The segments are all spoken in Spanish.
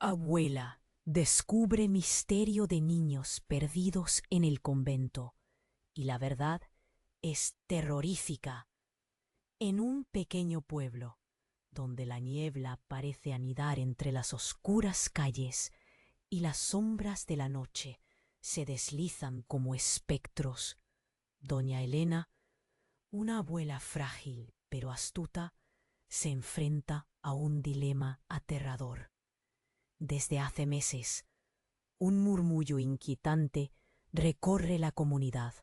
Abuela descubre misterio de niños perdidos en el convento, y la verdad es terrorífica. En un pequeño pueblo, donde la niebla parece anidar entre las oscuras calles y las sombras de la noche se deslizan como espectros, doña Elena, una abuela frágil pero astuta, se enfrenta a un dilema aterrador. Desde hace meses, un murmullo inquietante recorre la comunidad.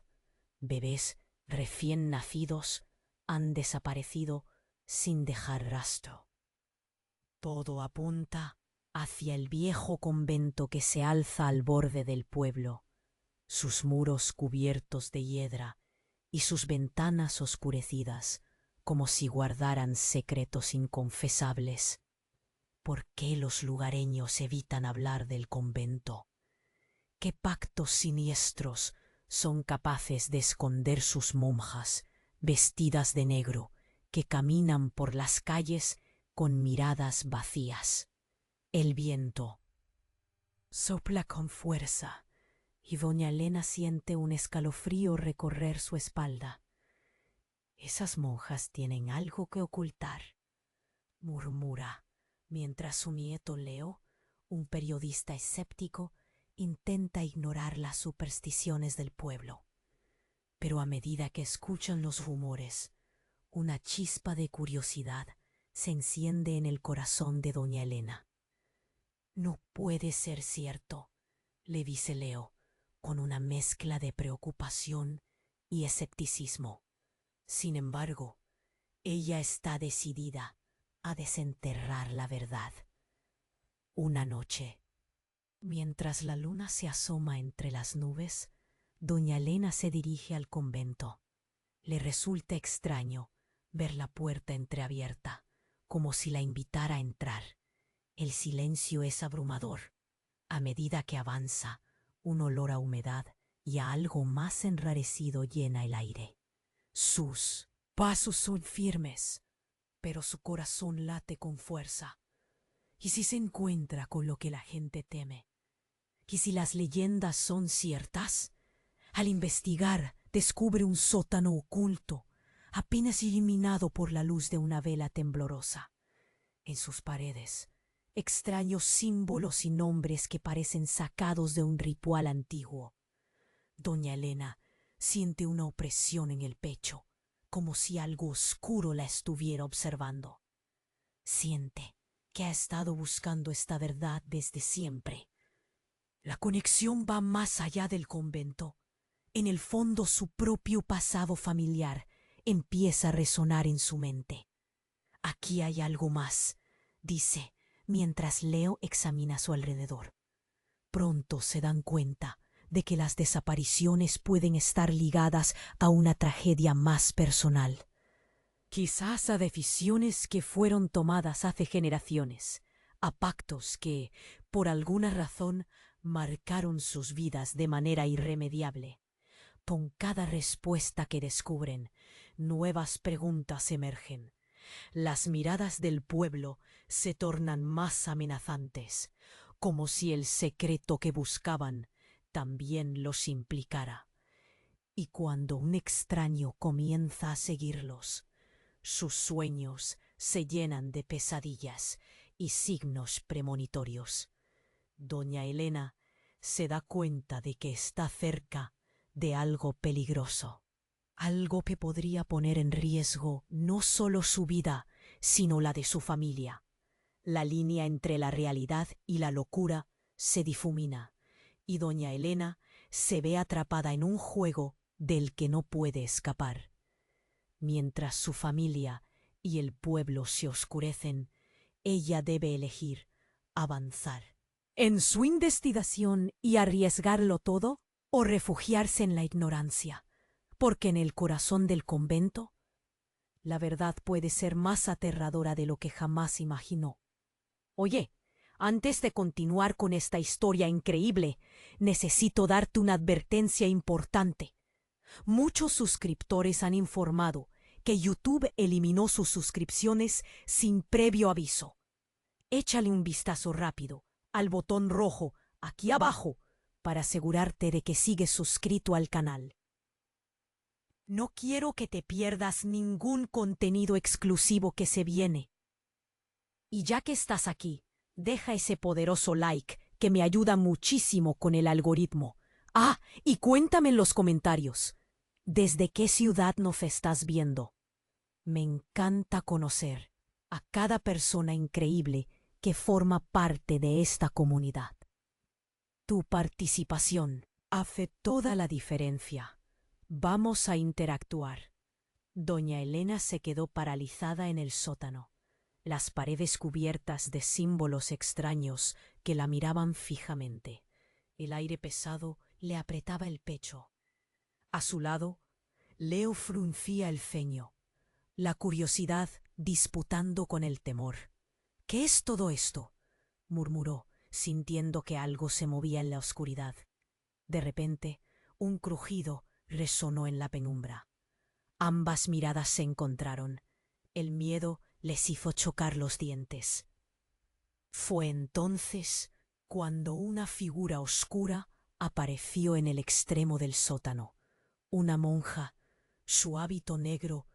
Bebés recién nacidos han desaparecido sin dejar rastro. Todo apunta hacia el viejo convento que se alza al borde del pueblo, sus muros cubiertos de hiedra y sus ventanas oscurecidas, como si guardaran secretos inconfesables. ¿Por qué los lugareños evitan hablar del convento? ¿Qué pactos siniestros son capaces de esconder sus monjas, vestidas de negro, que caminan por las calles con miradas vacías? El viento sopla con fuerza y doña Elena siente un escalofrío recorrer su espalda. Esas monjas tienen algo que ocultar, murmura, mientras su nieto Leo, un periodista escéptico, intenta ignorar las supersticiones del pueblo. Pero a medida que escuchan los rumores, una chispa de curiosidad se enciende en el corazón de doña Elena. No puede ser cierto, le dice Leo, con una mezcla de preocupación y escepticismo. Sin embargo, ella está decidida a desenterrar la verdad. Una noche, mientras la luna se asoma entre las nubes, doña Elena se dirige al convento. Le resulta extraño ver la puerta entreabierta, como si la invitara a entrar. El silencio es abrumador. A medida que avanza, un olor a humedad y a algo más enrarecido llena el aire. Sus pasos son firmes, pero su corazón late con fuerza. ¿Y si se encuentra con lo que la gente teme? ¿Y si las leyendas son ciertas? Al investigar, descubre un sótano oculto, apenas iluminado por la luz de una vela temblorosa. En sus paredes, extraños símbolos y nombres que parecen sacados de un ritual antiguo. Doña Elena siente una opresión en el pecho, como si algo oscuro la estuviera observando. Siente que ha estado buscando esta verdad desde siempre. La conexión va más allá del convento. En el fondo, su propio pasado familiar empieza a resonar en su mente. Aquí hay algo más, dice, mientras Leo examina a su alrededor. Pronto se dan cuenta de que las desapariciones pueden estar ligadas a una tragedia más personal. Quizás a decisiones que fueron tomadas hace generaciones, a pactos que, por alguna razón, marcaron sus vidas de manera irremediable. Con cada respuesta que descubren, nuevas preguntas emergen. Las miradas del pueblo se tornan más amenazantes, como si el secreto que buscaban también los implicara. Y cuando un extraño comienza a seguirlos, sus sueños se llenan de pesadillas y signos premonitorios. Doña Elena se da cuenta de que está cerca de algo peligroso, algo que podría poner en riesgo no solo su vida, sino la de su familia. La línea entre la realidad y la locura se difumina, y doña Elena se ve atrapada en un juego del que no puede escapar. Mientras su familia y el pueblo se oscurecen, ella debe elegir avanzar en su investigación y arriesgarlo todo, o refugiarse en la ignorancia, porque en el corazón del convento la verdad puede ser más aterradora de lo que jamás imaginó. Oye, antes de continuar con esta historia increíble, necesito darte una advertencia importante. Muchos suscriptores han informado que YouTube eliminó sus suscripciones sin previo aviso. Échale un vistazo rápido al botón rojo aquí abajo para asegurarte de que sigues suscrito al canal. No quiero que te pierdas ningún contenido exclusivo que se viene. Y ya que estás aquí, deja ese poderoso like que me ayuda muchísimo con el algoritmo. Ah, y cuéntame en los comentarios, ¿desde qué ciudad nos estás viendo? Me encanta conocer a cada persona increíble que forma parte de esta comunidad. Tu participación hace toda la diferencia. Vamos a interactuar. Doña Elena se quedó paralizada en el sótano, las paredes cubiertas de símbolos extraños que la miraban fijamente. El aire pesado le apretaba el pecho. A su lado, Leo fruncía el ceño, la curiosidad disputando con el temor. ¿Qué es todo esto?, murmuró, sintiendo que algo se movía en la oscuridad. De repente, un crujido resonó en la penumbra. Ambas miradas se encontraron. El miedo les hizo chocar los dientes. Fue entonces cuando una figura oscura apareció en el extremo del sótano. Una monja, su hábito negro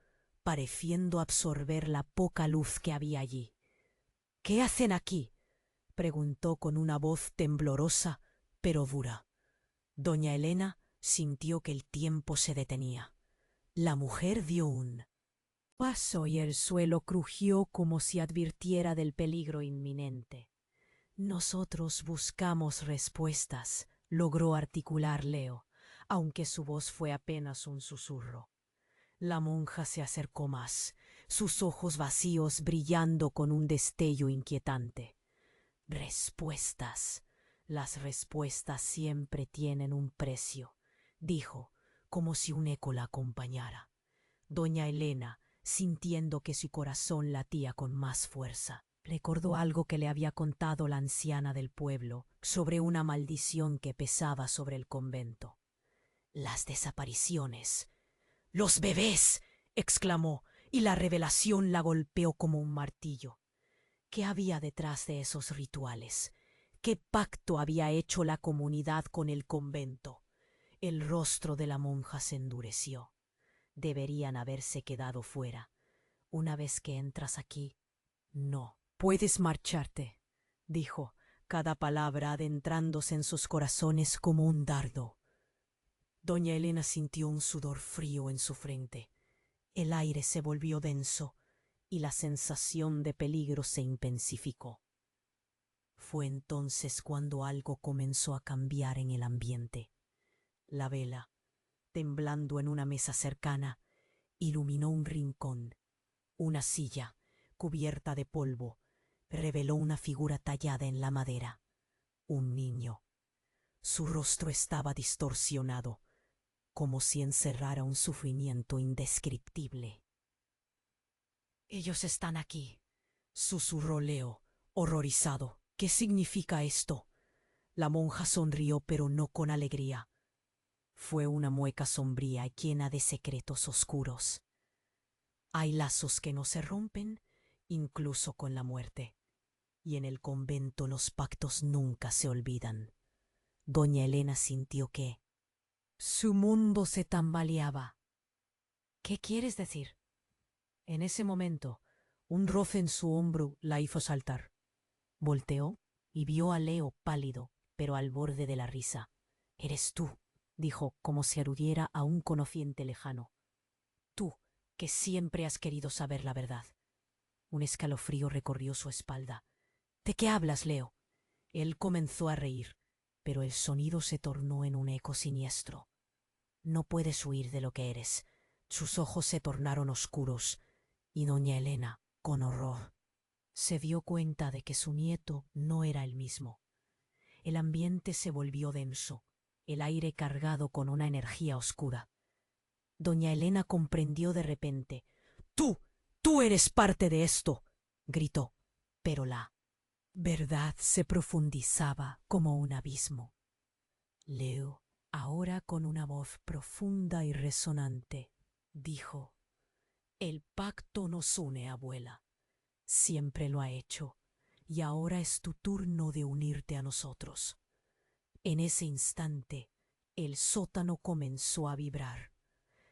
pareciendo absorber la poca luz que había allí. —¿Qué hacen aquí? —preguntó con una voz temblorosa pero dura. Doña Elena sintió que el tiempo se detenía. La mujer dio un paso y el suelo crujió como si advirtiera del peligro inminente. Nosotros buscamos respuestas, logró articular Leo, aunque su voz fue apenas un susurro. La monja se acercó más, sus ojos vacíos brillando con un destello inquietante. Respuestas. Las respuestas siempre tienen un precio, dijo, como si un eco la acompañara. Doña Elena, sintiendo que su corazón latía con más fuerza, recordó algo que le había contado la anciana del pueblo sobre una maldición que pesaba sobre el convento. Las desapariciones. ¡Los bebés!, exclamó, y la revelación la golpeó como un martillo. ¿Qué había detrás de esos rituales? ¿Qué pacto había hecho la comunidad con el convento? El rostro de la monja se endureció. Deberían haberse quedado fuera. Una vez que entras aquí, no. Puedes marcharte, dijo, cada palabra adentrándose en sus corazones como un dardo. Doña Elena sintió un sudor frío en su frente. El aire se volvió denso y la sensación de peligro se intensificó. Fue entonces cuando algo comenzó a cambiar en el ambiente. La vela, temblando en una mesa cercana, iluminó un rincón. Una silla, cubierta de polvo, reveló una figura tallada en la madera. Un niño. Su rostro estaba distorsionado, como si encerrara un sufrimiento indescriptible. —Ellos están aquí —susurró Leo, horrorizado. —¿Qué significa esto? La monja sonrió, pero no con alegría. Fue una mueca sombría y llena de secretos oscuros. Hay lazos que no se rompen, incluso con la muerte. Y en el convento los pactos nunca se olvidan. Doña Elena sintió que su mundo se tambaleaba. —¿Qué quieres decir? En ese momento, un roce en su hombro la hizo saltar. Volteó y vio a Leo pálido, pero al borde de la risa. —Eres tú —dijo, como si aludiera a un conociente lejano—. Tú, que siempre has querido saber la verdad. Un escalofrío recorrió su espalda. —¿De qué hablas, Leo? Él comenzó a reír, pero el sonido se tornó en un eco siniestro. —No puedes huir de lo que eres. Sus ojos se tornaron oscuros, y doña Elena, con horror, se dio cuenta de que su nieto no era el mismo. El ambiente se volvió denso, el aire cargado con una energía oscura. Doña Elena comprendió de repente. ¡Tú eres parte de esto!, gritó, pero la verdad se profundizaba como un abismo. Leo, ahora con una voz profunda y resonante, dijo: «El pacto nos une, abuela. Siempre lo ha hecho, y ahora es tu turno de unirte a nosotros. En ese instante, el sótano comenzó a vibrar.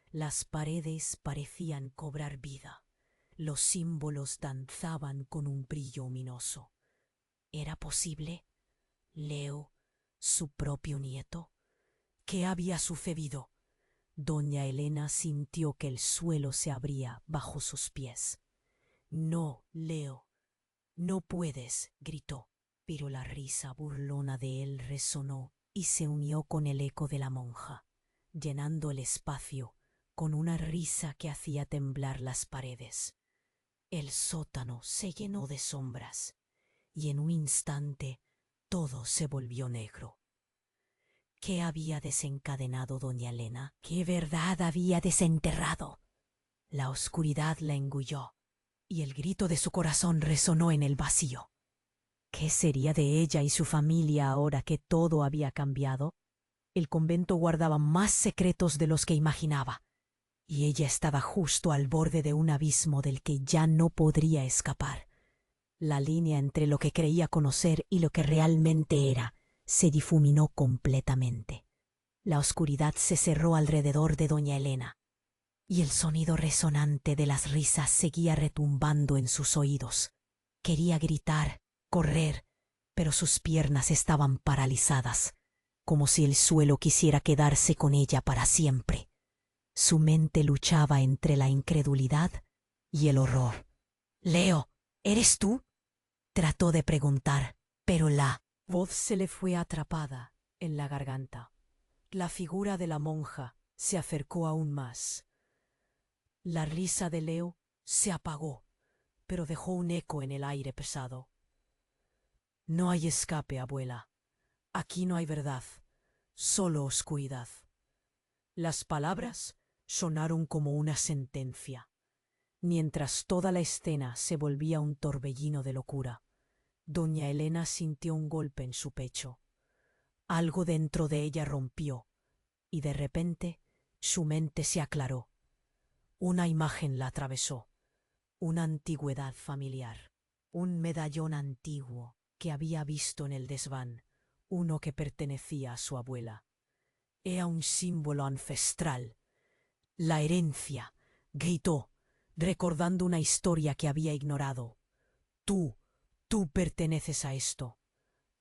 Las paredes parecían cobrar vida. Los símbolos danzaban con un brillo ominoso. ¿Era posible? Leo, su propio nieto. ¿Qué había sucedido? Doña Elena sintió que el suelo se abría bajo sus pies. No, Leo, no puedes, gritó, pero la risa burlona de él resonó y se unió con el eco de la monja, llenando el espacio con una risa que hacía temblar las paredes. El sótano se llenó de sombras y en un instante todo se volvió negro. ¿Qué había desencadenado doña Elena? ¿Qué verdad había desenterrado? La oscuridad la engulló y el grito de su corazón resonó en el vacío. ¿Qué sería de ella y su familia ahora que todo había cambiado? El convento guardaba más secretos de los que imaginaba, y ella estaba justo al borde de un abismo del que ya no podría escapar. La línea entre lo que creía conocer y lo que realmente era se difuminó completamente. La oscuridad se cerró alrededor de doña Elena, y el sonido resonante de las risas seguía retumbando en sus oídos. Quería gritar, correr, pero sus piernas estaban paralizadas, como si el suelo quisiera quedarse con ella para siempre. Su mente luchaba entre la incredulidad y el horror. «Leo, ¿eres tú?», trató de preguntar, pero la voz se le fue atrapada en la garganta. La figura de la monja se acercó aún más. La risa de Leo se apagó, pero dejó un eco en el aire pesado. «No hay escape, abuela. Aquí no hay verdad, solo oscuridad». Las palabras sonaron como una sentencia, mientras toda la escena se volvía un torbellino de locura. Doña Elena sintió un golpe en su pecho. Algo dentro de ella rompió, y de repente su mente se aclaró. Una imagen la atravesó, una antigüedad familiar, un medallón antiguo que había visto en el desván, uno que pertenecía a su abuela. Era un símbolo ancestral. «La herencia», gritó, recordando una historia que había ignorado. Tú perteneces a esto».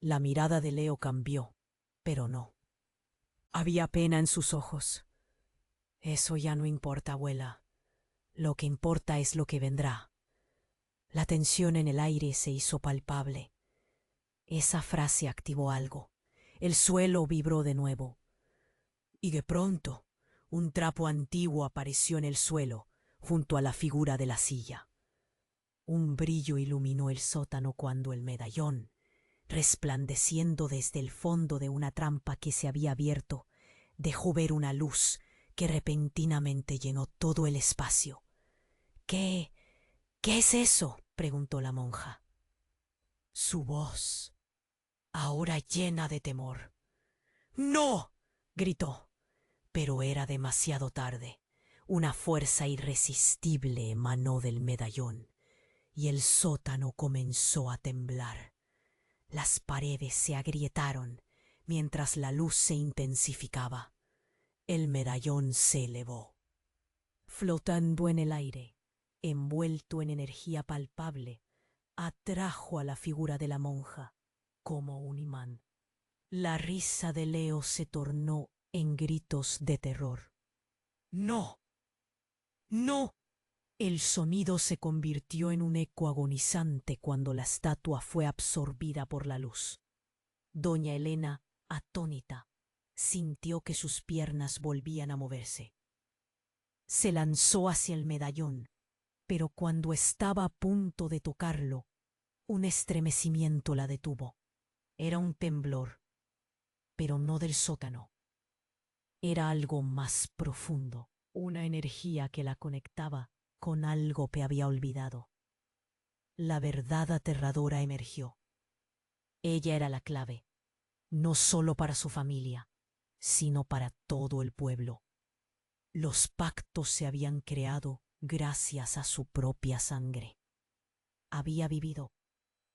La mirada de Leo cambió, pero no. Había pena en sus ojos. «Eso ya no importa, abuela. Lo que importa es lo que vendrá». La tensión en el aire se hizo palpable. Esa frase activó algo. El suelo vibró de nuevo. Y de pronto, un trapo antiguo apareció en el suelo, junto a la figura de la silla. Un brillo iluminó el sótano cuando el medallón, resplandeciendo desde el fondo de una trampa que se había abierto, dejó ver una luz que repentinamente llenó todo el espacio. «¿Qué es eso?», preguntó la monja. Su voz, ahora llena de temor. «¡No!», gritó, pero era demasiado tarde. Una fuerza irresistible emanó del medallón, y el sótano comenzó a temblar. Las paredes se agrietaron mientras la luz se intensificaba. El medallón se elevó, flotando en el aire, envuelto en energía palpable, atrajo a la figura de la monja como un imán. La risa de Leo se tornó en gritos de terror. «¡No! ¡No!». El sonido se convirtió en un eco agonizante cuando la estatua fue absorbida por la luz. Doña Elena, atónita, sintió que sus piernas volvían a moverse. Se lanzó hacia el medallón, pero cuando estaba a punto de tocarlo, un estremecimiento la detuvo. Era un temblor, pero no del sótano. Era algo más profundo, una energía que la conectaba con algo que había olvidado. La verdad aterradora emergió. Ella era la clave, no solo para su familia, sino para todo el pueblo. Los pactos se habían creado gracias a su propia sangre. Había vivido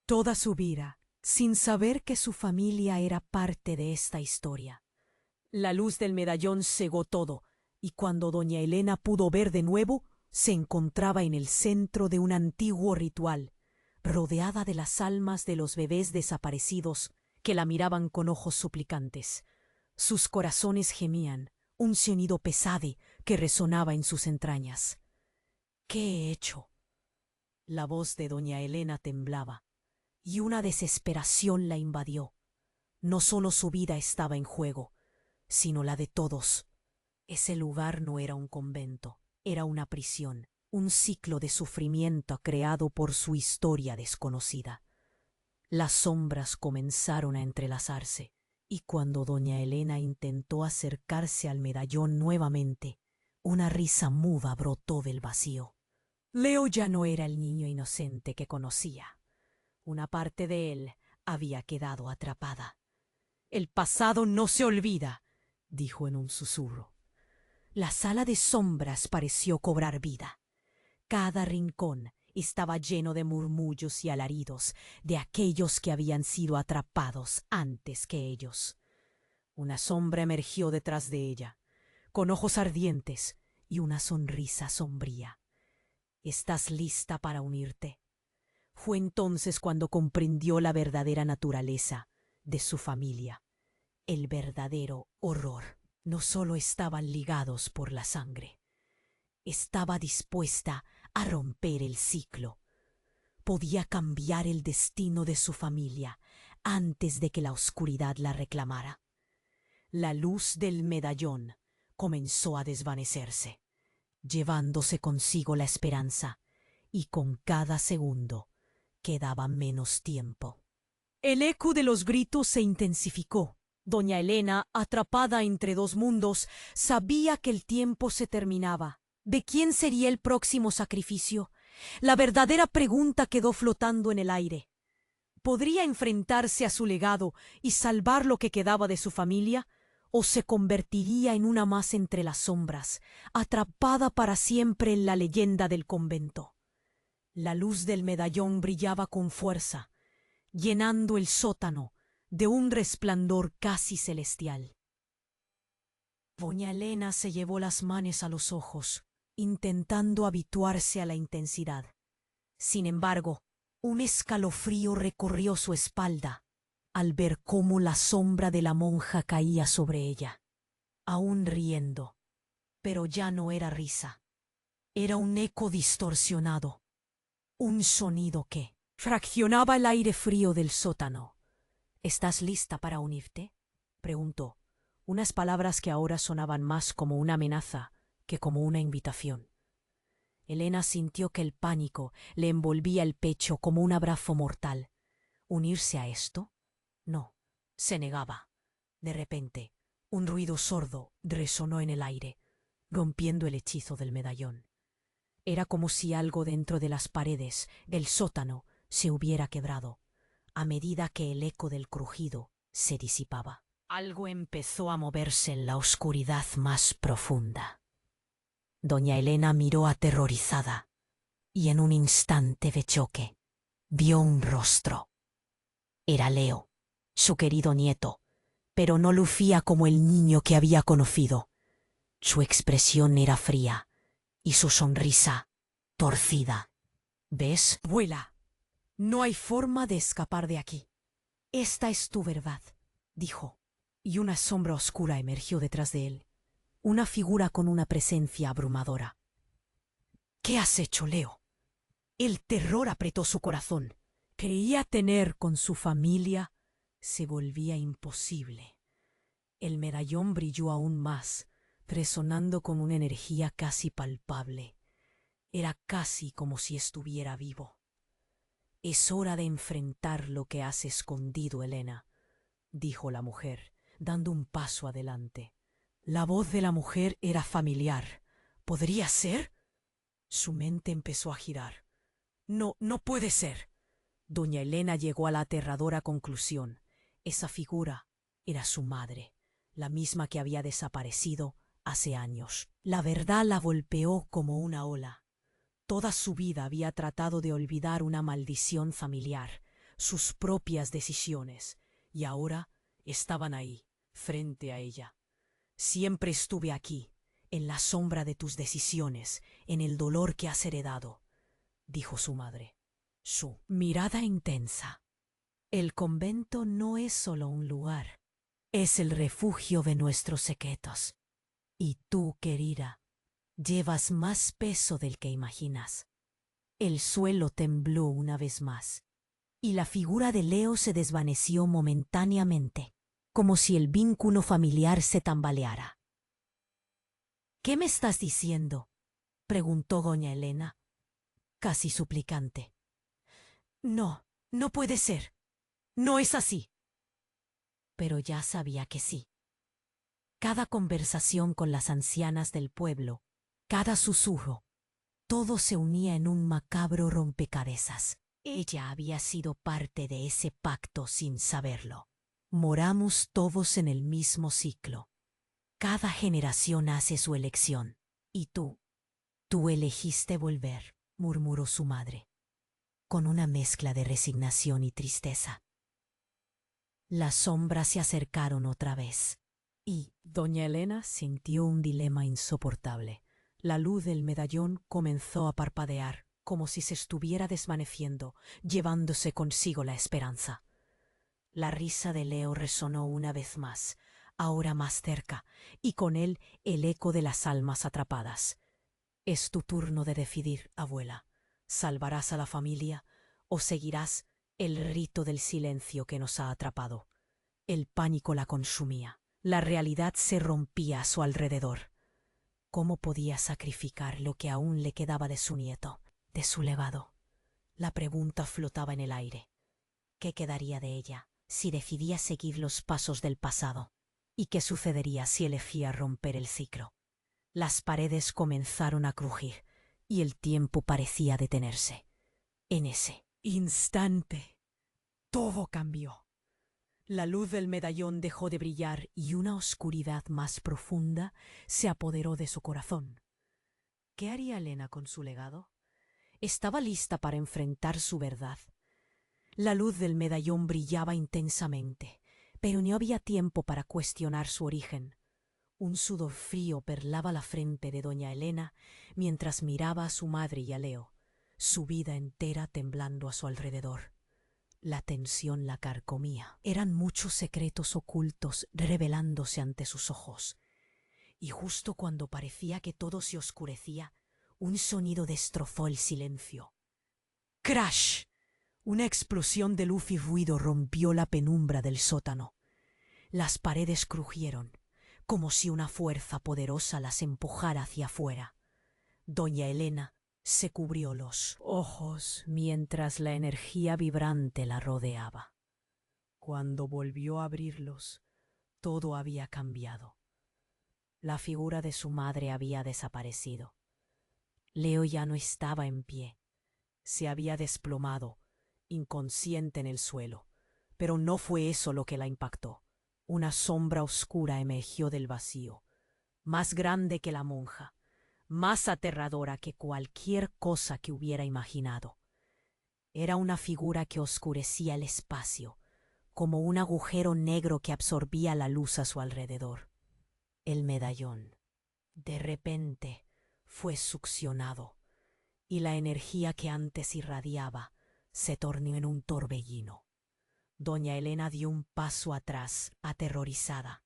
toda su vida, sin saber que su familia era parte de esta historia. La luz del medallón cegó todo, y cuando doña Elena pudo ver de nuevo, se encontraba en el centro de un antiguo ritual, rodeada de las almas de los bebés desaparecidos que la miraban con ojos suplicantes. Sus corazones gemían, un sonido pesado que resonaba en sus entrañas. ¿Qué he hecho? La voz de doña Elena temblaba, y una desesperación la invadió. No solo su vida estaba en juego, sino la de todos. Ese lugar no era un convento, era una prisión, un ciclo de sufrimiento creado por su historia desconocida. Las sombras comenzaron a entrelazarse, y cuando doña Elena intentó acercarse al medallón nuevamente, una risa muda brotó del vacío. Leo ya no era el niño inocente que conocía. Una parte de él había quedado atrapada. «El pasado no se olvida», dijo en un susurro. La sala de sombras pareció cobrar vida. Cada rincón estaba lleno de murmullos y alaridos de aquellos que habían sido atrapados antes que ellos. Una sombra emergió detrás de ella, con ojos ardientes y una sonrisa sombría. «¿Estás lista para unirte?». Fue entonces cuando comprendió la verdadera naturaleza de su familia. El verdadero horror. No solo estaban ligados por la sangre, estaba dispuesta a romper el ciclo. Podía cambiar el destino de su familia antes de que la oscuridad la reclamara. La luz del medallón comenzó a desvanecerse, llevándose consigo la esperanza, y con cada segundo quedaba menos tiempo. El eco de los gritos se intensificó. Doña Elena, atrapada entre dos mundos, sabía que el tiempo se terminaba. ¿De quién sería el próximo sacrificio? La verdadera pregunta quedó flotando en el aire. ¿Podría enfrentarse a su legado y salvar lo que quedaba de su familia? ¿O se convertiría en una más entre las sombras, atrapada para siempre en la leyenda del convento? La luz del medallón brillaba con fuerza, llenando el sótano de un resplandor casi celestial. Doña Elena se llevó las manos a los ojos, intentando habituarse a la intensidad. Sin embargo, un escalofrío recorrió su espalda al ver cómo la sombra de la monja caía sobre ella, aún riendo. Pero ya no era risa. Era un eco distorsionado, un sonido que fraccionaba el aire frío del sótano. «¿Estás lista para unirte?», preguntó, unas palabras que ahora sonaban más como una amenaza que como una invitación. Elena sintió que el pánico le envolvía el pecho como un abrazo mortal. ¿Unirse a esto? No, se negaba. De repente, un ruido sordo resonó en el aire, rompiendo el hechizo del medallón. Era como si algo dentro de las paredes del sótano se hubiera quebrado, a medida que el eco del crujido se disipaba. Algo empezó a moverse en la oscuridad más profunda. Doña Elena miró aterrorizada, y en un instante de choque vio un rostro. Era Leo, su querido nieto, pero no lucía como el niño que había conocido. Su expresión era fría, y su sonrisa torcida. «¿Ves, abuela? No hay forma de escapar de aquí. Esta es tu verdad», dijo, y una sombra oscura emergió detrás de él, una figura con una presencia abrumadora. «¿Qué has hecho, Leo?». El terror apretó su corazón. Creía tener con su familia se volvía imposible. El medallón brilló aún más, resonando con una energía casi palpable. Era casi como si estuviera vivo. «Es hora de enfrentar lo que has escondido, Elena», dijo la mujer, dando un paso adelante. La voz de la mujer era familiar. ¿Podría ser? Su mente empezó a girar. «No, no puede ser». Doña Elena llegó a la aterradora conclusión. Esa figura era su madre, la misma que había desaparecido hace años. La verdad la golpeó como una ola. Toda su vida había tratado de olvidar una maldición familiar. sus propias decisiones, y ahora estaban ahí, frente a ella. Siempre estuve aquí, en la sombra de tus decisiones, en el dolor que has heredado, dijo su madre. Su mirada intensa. El convento no es solo un lugar, es el refugio de nuestros secretos. Y tú, querida, llevas más peso del que imaginas. El suelo tembló una vez más, y la figura de Leo se desvaneció momentáneamente, como si el vínculo familiar se tambaleara. ¿Qué me estás diciendo?, preguntó doña Elena, casi suplicante. No, no puede ser. No es así. Pero ya sabía que sí. Cada conversación con las ancianas del pueblo, cada susurro, todo se unía en un macabro rompecabezas. Ella había sido parte de ese pacto sin saberlo. Moramos todos en el mismo ciclo. Cada generación hace su elección. Y tú elegiste volver, murmuró su madre, con una mezcla de resignación y tristeza. Las sombras se acercaron otra vez, y doña Elena sintió un dilema insoportable. La luz del medallón comenzó a parpadear, como si se estuviera desvaneciendo, llevándose consigo la esperanza. La risa de Leo resonó una vez más, ahora más cerca, y con él el eco de las almas atrapadas. Es tu turno de decidir, abuela. ¿Salvarás a la familia o seguirás el rito del silencio que nos ha atrapado? El pánico la consumía. La realidad se rompía a su alrededor. ¿Cómo podía sacrificar lo que aún le quedaba de su nieto, de su legado? La pregunta flotaba en el aire. ¿Qué quedaría de ella si decidía seguir los pasos del pasado? ¿Y qué sucedería si elegía romper el ciclo? Las paredes comenzaron a crujir y el tiempo parecía detenerse. En ese instante, todo cambió. La luz del medallón dejó de brillar y una oscuridad más profunda se apoderó de su corazón. ¿Qué haría Elena con su legado? Estaba lista para enfrentar su verdad. La luz del medallón brillaba intensamente, pero no había tiempo para cuestionar su origen. Un sudor frío perlaba la frente de doña Elena mientras miraba a su madre y a Leo, su vida entera temblando a su alrededor. La tensión la carcomía. Eran muchos secretos ocultos revelándose ante sus ojos. Y justo cuando parecía que todo se oscurecía, un sonido destrozó el silencio. ¡Crash! Una explosión de luz y ruido rompió la penumbra del sótano. Las paredes crujieron, como si una fuerza poderosa las empujara hacia afuera. Doña Elena se cubrió los ojos mientras la energía vibrante la rodeaba. Cuando volvió a abrirlos, todo había cambiado. La figura de su madre había desaparecido. Leo ya no estaba en pie. Se había desplomado, inconsciente en el suelo. Pero no fue eso lo que la impactó. Una sombra oscura emergió del vacío, más grande que la monja, más aterradora que cualquier cosa que hubiera imaginado. Era una figura que oscurecía el espacio, como un agujero negro que absorbía la luz a su alrededor. El medallón, de repente, fue succionado, y la energía que antes irradiaba se tornó en un torbellino. Doña Elena dio un paso atrás, aterrorizada.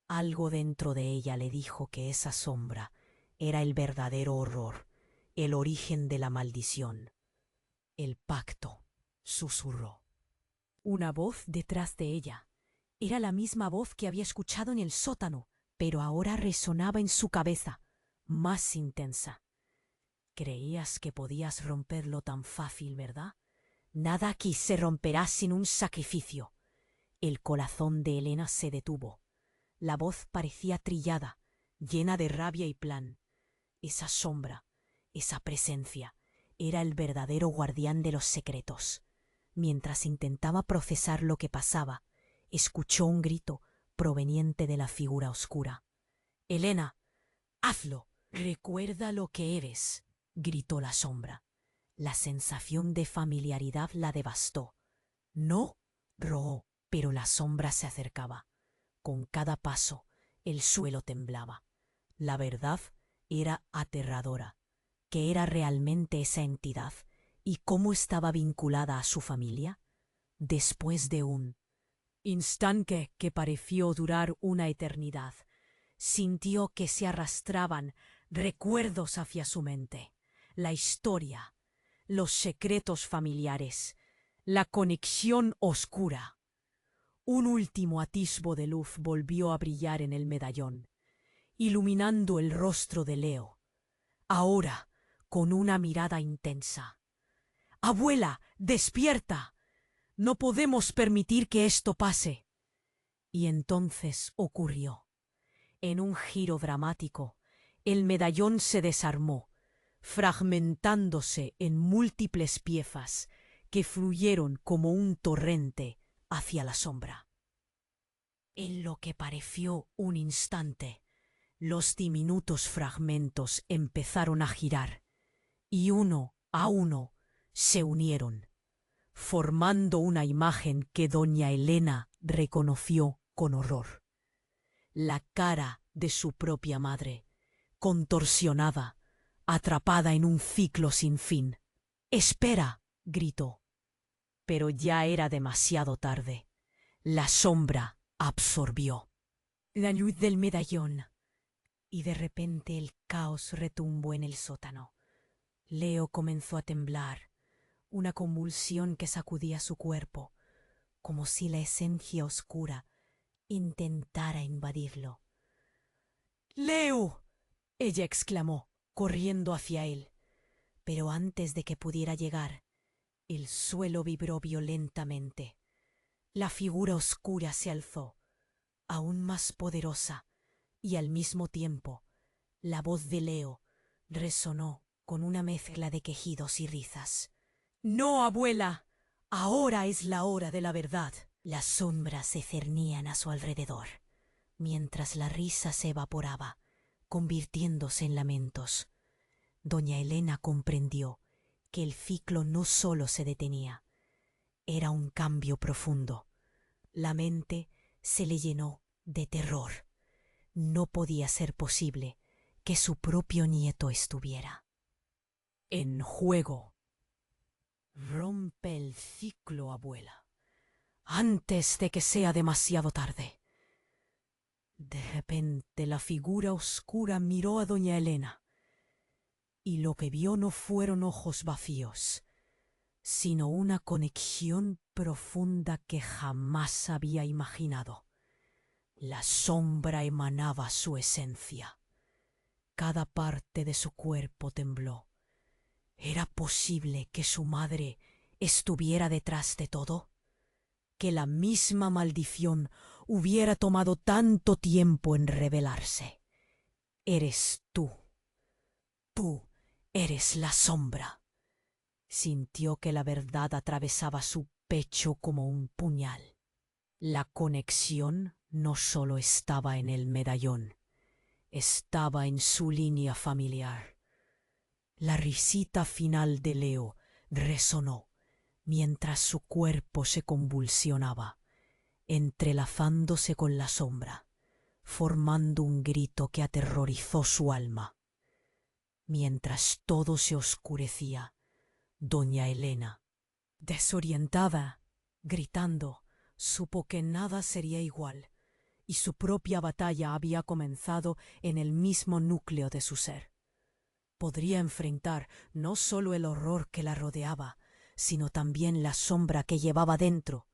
Algo dentro de ella le dijo que esa sombra era el verdadero horror, el origen de la maldición. El pacto, susurró. Una voz detrás de ella. Era la misma voz que había escuchado en el sótano, pero ahora resonaba en su cabeza, más intensa. Creías que podías romperlo tan fácil, ¿verdad? Nada aquí se romperá sin un sacrificio. El corazón de Elena se detuvo. La voz parecía trillada, llena de rabia y plan. Esa sombra, esa presencia, era el verdadero guardián de los secretos. Mientras intentaba procesar lo que pasaba, escuchó un grito proveniente de la figura oscura. «Elena, hazlo. Recuerda lo que eres», gritó la sombra. La sensación de familiaridad la devastó. No, roó, pero la sombra se acercaba. Con cada paso, el suelo temblaba. La verdad era aterradora. ¿Qué era realmente esa entidad y cómo estaba vinculada a su familia? Después de un instante que pareció durar una eternidad, sintió que se arrastraban recuerdos hacia su mente, la historia, los secretos familiares, la conexión oscura. Un último atisbo de luz volvió a brillar en el medallón, iluminando el rostro de Leo, ahora con una mirada intensa. «¡Abuela, despierta! No podemos permitir que esto pase». Y entonces ocurrió. En un giro dramático, el medallón se desarmó, fragmentándose en múltiples piezas que fluyeron como un torrente hacia la sombra. En lo que pareció un instante, los diminutos fragmentos empezaron a girar, y uno a uno se unieron, formando una imagen que doña Elena reconoció con horror. La cara de su propia madre, contorsionada, atrapada en un ciclo sin fin. «¡Espera!», gritó. Pero ya era demasiado tarde. La sombra absorbió la luz del medallón, y de repente el caos retumbó en el sótano. Leo comenzó a temblar, una convulsión que sacudía su cuerpo, como si la esencia oscura intentara invadirlo. «¡Leo!», ella exclamó, corriendo hacia él. Pero antes de que pudiera llegar, el suelo vibró violentamente. La figura oscura se alzó, aún más poderosa, y al mismo tiempo la voz de Leo resonó con una mezcla de quejidos y risas. «¡No, abuela! Ahora es la hora de la verdad». Las sombras se cernían a su alrededor, mientras la risa se evaporaba, convirtiéndose en lamentos. Doña Elena comprendió que el ciclo no solo se detenía, era un cambio profundo. La mente se le llenó de terror. No podía ser posible que su propio nieto estuviera en juego. «Rompe el ciclo, abuela, antes de que sea demasiado tarde». De repente la figura oscura miró a doña Elena, y lo que vio no fueron ojos vacíos, sino una conexión profunda que jamás había imaginado. La sombra emanaba su esencia. Cada parte de su cuerpo tembló. ¿Era posible que su madre estuviera detrás de todo? ¿Que la misma maldición hubiera tomado tanto tiempo en revelarse? «Eres tú. Tú eres la sombra». Sintió que la verdad atravesaba su pecho como un puñal. La conexión no solo estaba en el medallón, estaba en su línea familiar. La risita final de Leo resonó mientras su cuerpo se convulsionaba, entrelazándose con la sombra, formando un grito que aterrorizó su alma. Mientras todo se oscurecía, doña Elena, desorientada, gritando, supo que nada sería igual, y su propia batalla había comenzado en el mismo núcleo de su ser. Podría enfrentar no solo el horror que la rodeaba, sino también la sombra que llevaba dentro.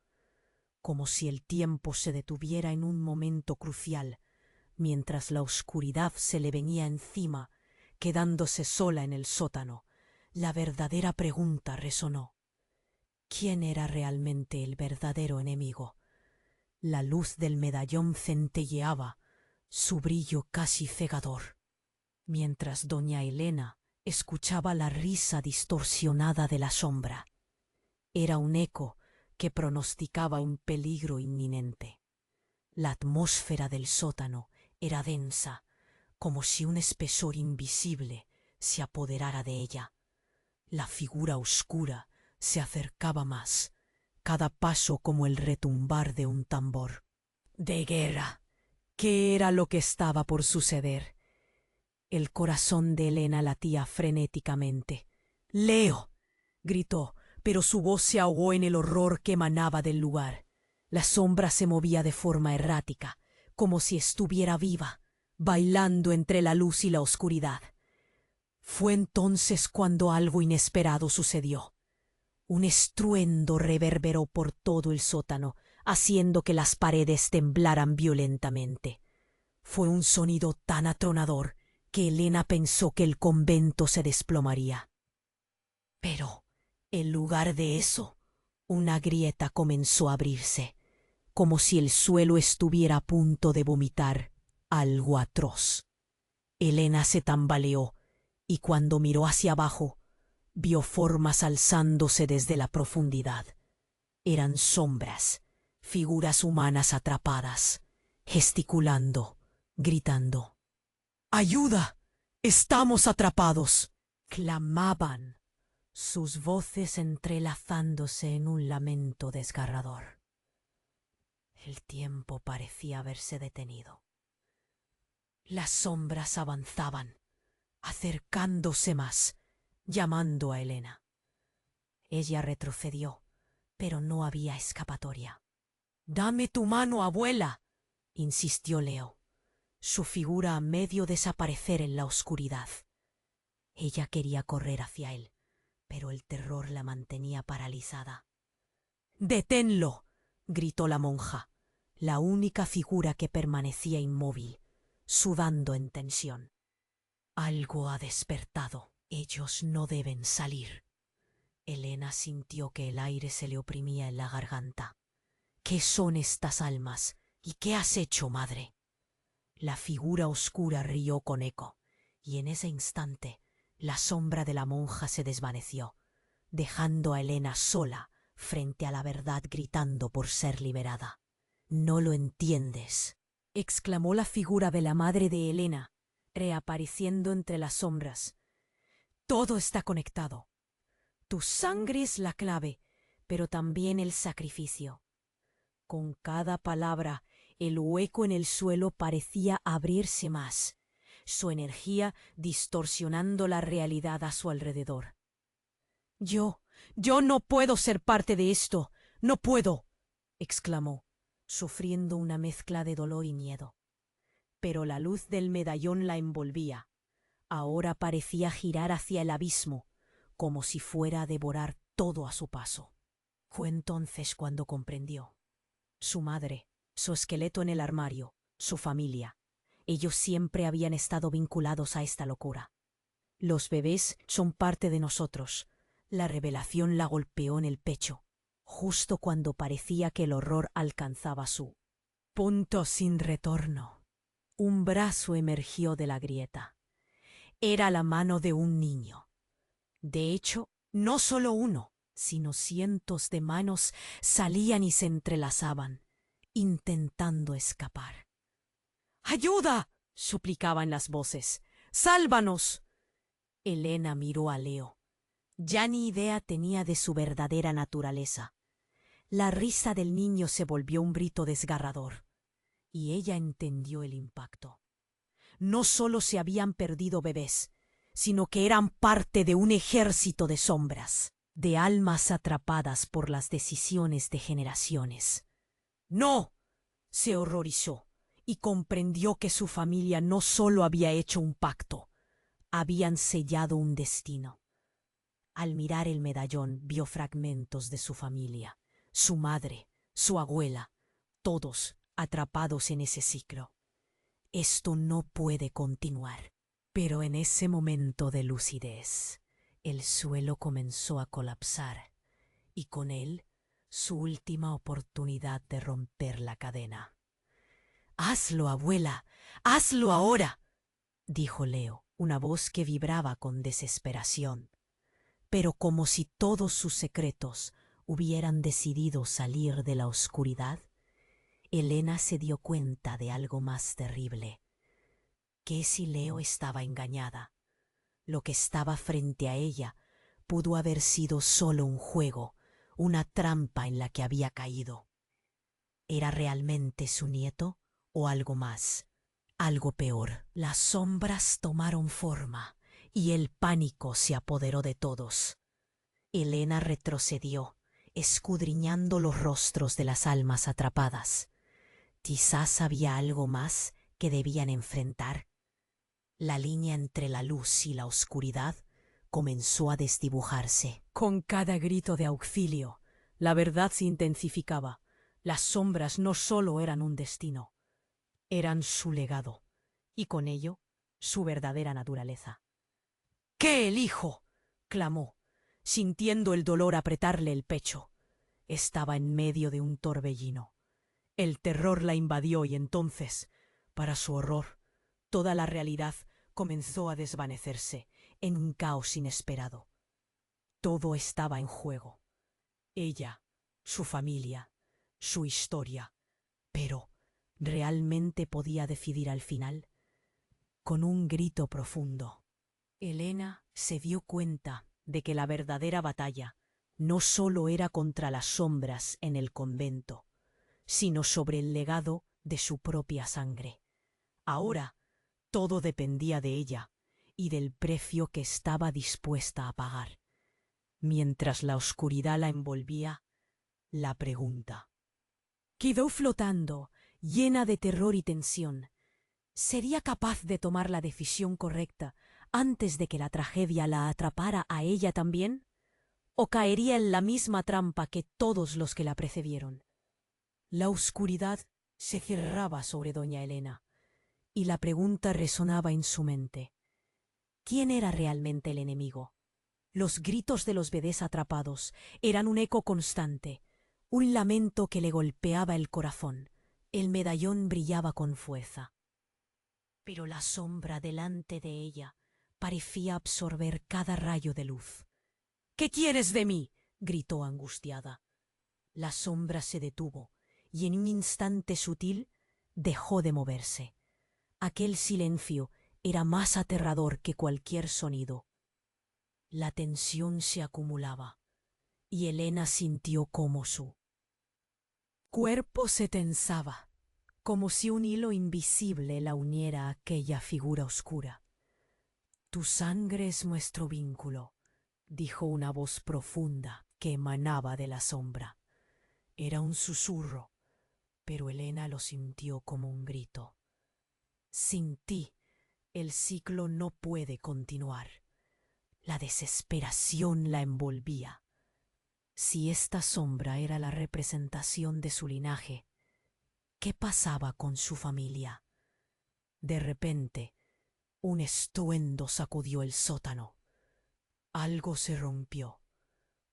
Como si el tiempo se detuviera en un momento crucial, mientras la oscuridad se le venía encima, quedándose sola en el sótano, la verdadera pregunta resonó. ¿Quién era realmente el verdadero enemigo? La luz del medallón centelleaba, su brillo casi cegador, mientras doña Elena escuchaba la risa distorsionada de la sombra. Era un eco que pronosticaba un peligro inminente. La atmósfera del sótano era densa, como si un espesor invisible se apoderara de ella. La figura oscura se acercaba más, cada paso como el retumbar de un tambor. De guerra. ¿Qué era lo que estaba por suceder? El corazón de Elena latía frenéticamente. «¡Leo!», gritó, pero su voz se ahogó en el horror que emanaba del lugar. La sombra se movía de forma errática, como si estuviera viva, bailando entre la luz y la oscuridad. Fue entonces cuando algo inesperado sucedió. Un estruendo reverberó por todo el sótano, haciendo que las paredes temblaran violentamente. Fue un sonido tan atronador que Elena pensó que el convento se desplomaría. Pero, en lugar de eso, una grieta comenzó a abrirse, como si el suelo estuviera a punto de vomitar algo atroz. Elena se tambaleó y cuando miró hacia abajo, vio formas alzándose desde la profundidad. Eran sombras, figuras humanas atrapadas, gesticulando, gritando. «¡Ayuda! ¡Estamos atrapados!», clamaban, sus voces entrelazándose en un lamento desgarrador. El tiempo parecía haberse detenido. Las sombras avanzaban, acercándose más, llamando a Elena. Ella retrocedió, pero no había escapatoria. «¡Dame tu mano, abuela!», insistió Leo, su figura a medio desaparecer en la oscuridad. Ella quería correr hacia él, pero el terror la mantenía paralizada. «¡Deténlo!», gritó la monja, la única figura que permanecía inmóvil, sudando en tensión. «Algo ha despertado. Ellos no deben salir». Elena sintió que el aire se le oprimía en la garganta. «¿Qué son estas almas? ¿Y qué has hecho, madre?». La figura oscura rió con eco, y en ese instante la sombra de la monja se desvaneció, dejando a Elena sola frente a la verdad, gritando por ser liberada. «No lo entiendes», exclamó la figura de la madre de Elena, reapareciendo entre las sombras. «Todo está conectado. Tu sangre es la clave, pero también el sacrificio». Con cada palabra, el hueco en el suelo parecía abrirse más, su energía distorsionando la realidad a su alrededor. Yo no puedo ser parte de esto, no puedo», exclamó, sufriendo una mezcla de dolor y miedo. Pero la luz del medallón la envolvía. Ahora parecía girar hacia el abismo, como si fuera a devorar todo a su paso. Fue entonces cuando comprendió. Su madre, su esqueleto en el armario, su familia. Ellos siempre habían estado vinculados a esta locura. «Los bebés son parte de nosotros». La revelación la golpeó en el pecho, justo cuando parecía que el horror alcanzaba su punto sin retorno. Un brazo emergió de la grieta. Era la mano de un niño. De hecho, no solo uno, sino cientos de manos salían y se entrelazaban, intentando escapar. «¡Ayuda!», suplicaban las voces. «¡Sálvanos!». Elena miró a Leo. Ya ni idea tenía de su verdadera naturaleza. La risa del niño se volvió un grito desgarrador, y ella entendió el impacto. No solo se habían perdido bebés, sino que eran parte de un ejército de sombras, de almas atrapadas por las decisiones de generaciones. «¡No!», se horrorizó, y comprendió que su familia no solo había hecho un pacto, habían sellado un destino. Al mirar el medallón vio fragmentos de su familia, su madre, su abuela, todos atrapados en ese ciclo. Esto no puede continuar. Pero en ese momento de lucidez, el suelo comenzó a colapsar, y con él su última oportunidad de romper la cadena. «¡Hazlo, abuela! ¡Hazlo ahora!», dijo Leo, una voz que vibraba con desesperación. Pero como si todos sus secretos hubieran decidido salir de la oscuridad, Elena se dio cuenta de algo más terrible. ¿Qué si Leo estaba engañada? Lo que estaba frente a ella pudo haber sido solo un juego, una trampa en la que había caído. ¿Era realmente su nieto o algo más? Algo peor. Las sombras tomaron forma y el pánico se apoderó de todos. Elena retrocedió, escudriñando los rostros de las almas atrapadas. Quizás había algo más que debían enfrentar. La línea entre la luz y la oscuridad comenzó a desdibujarse. Con cada grito de auxilio, la verdad se intensificaba. Las sombras no solo eran un destino, eran su legado, y con ello, su verdadera naturaleza. «¿Qué elijo?», clamó, sintiendo el dolor apretarle el pecho. Estaba en medio de un torbellino. El terror la invadió y entonces, para su horror, toda la realidad comenzó a desvanecerse en un caos inesperado. Todo estaba en juego. Ella, su familia, su historia. Pero, ¿realmente podía decidir al final? Con un grito profundo, Elena se dio cuenta de que la verdadera batalla no solo era contra las sombras en el convento, sino sobre el legado de su propia sangre. Ahora todo dependía de ella y del precio que estaba dispuesta a pagar. Mientras la oscuridad la envolvía, la pregunta quedó flotando, llena de terror y tensión. ¿Sería capaz de tomar la decisión correcta antes de que la tragedia la atrapara a ella también? ¿O caería en la misma trampa que todos los que la precedieron? La oscuridad se cerraba sobre doña Elena, y la pregunta resonaba en su mente. ¿Quién era realmente el enemigo? Los gritos de los bebés atrapados eran un eco constante, un lamento que le golpeaba el corazón. El medallón brillaba con fuerza. Pero la sombra delante de ella parecía absorber cada rayo de luz. «¿Qué quieres de mí?», gritó angustiada. La sombra se detuvo y en un instante sutil dejó de moverse. Aquel silencio era más aterrador que cualquier sonido. La tensión se acumulaba y Elena sintió cómo su cuerpo se tensaba, como si un hilo invisible la uniera a aquella figura oscura. «Tu sangre es nuestro vínculo», dijo una voz profunda que emanaba de la sombra. Era un susurro, pero Elena lo sintió como un grito. «Sin ti, el ciclo no puede continuar». La desesperación la envolvía. Si esta sombra era la representación de su linaje, ¿qué pasaba con su familia? De repente, un estruendo sacudió el sótano. Algo se rompió,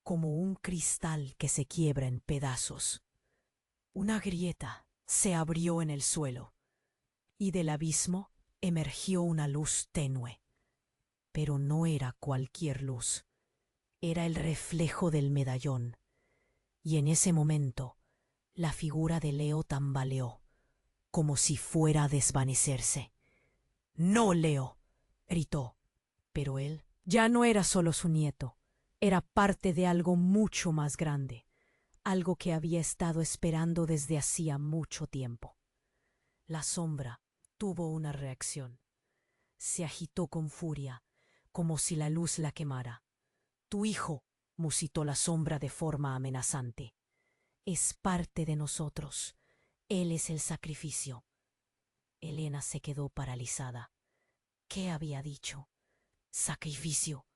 como un cristal que se quiebra en pedazos. Una grieta se abrió en el suelo, y del abismo emergió una luz tenue. Pero no era cualquier luz. Era el reflejo del medallón, y en ese momento la figura de Leo tambaleó, como si fuera a desvanecerse. «¡No, Leo!», gritó. Pero él ya no era solo su nieto, era parte de algo mucho más grande, algo que había estado esperando desde hacía mucho tiempo. La sombra tuvo una reacción. Se agitó con furia, como si la luz la quemara. «Tu hijo», musitó la sombra de forma amenazante. «Es parte de nosotros. Él es el sacrificio». Elena se quedó paralizada. ¿Qué había dicho? «Sacrificio».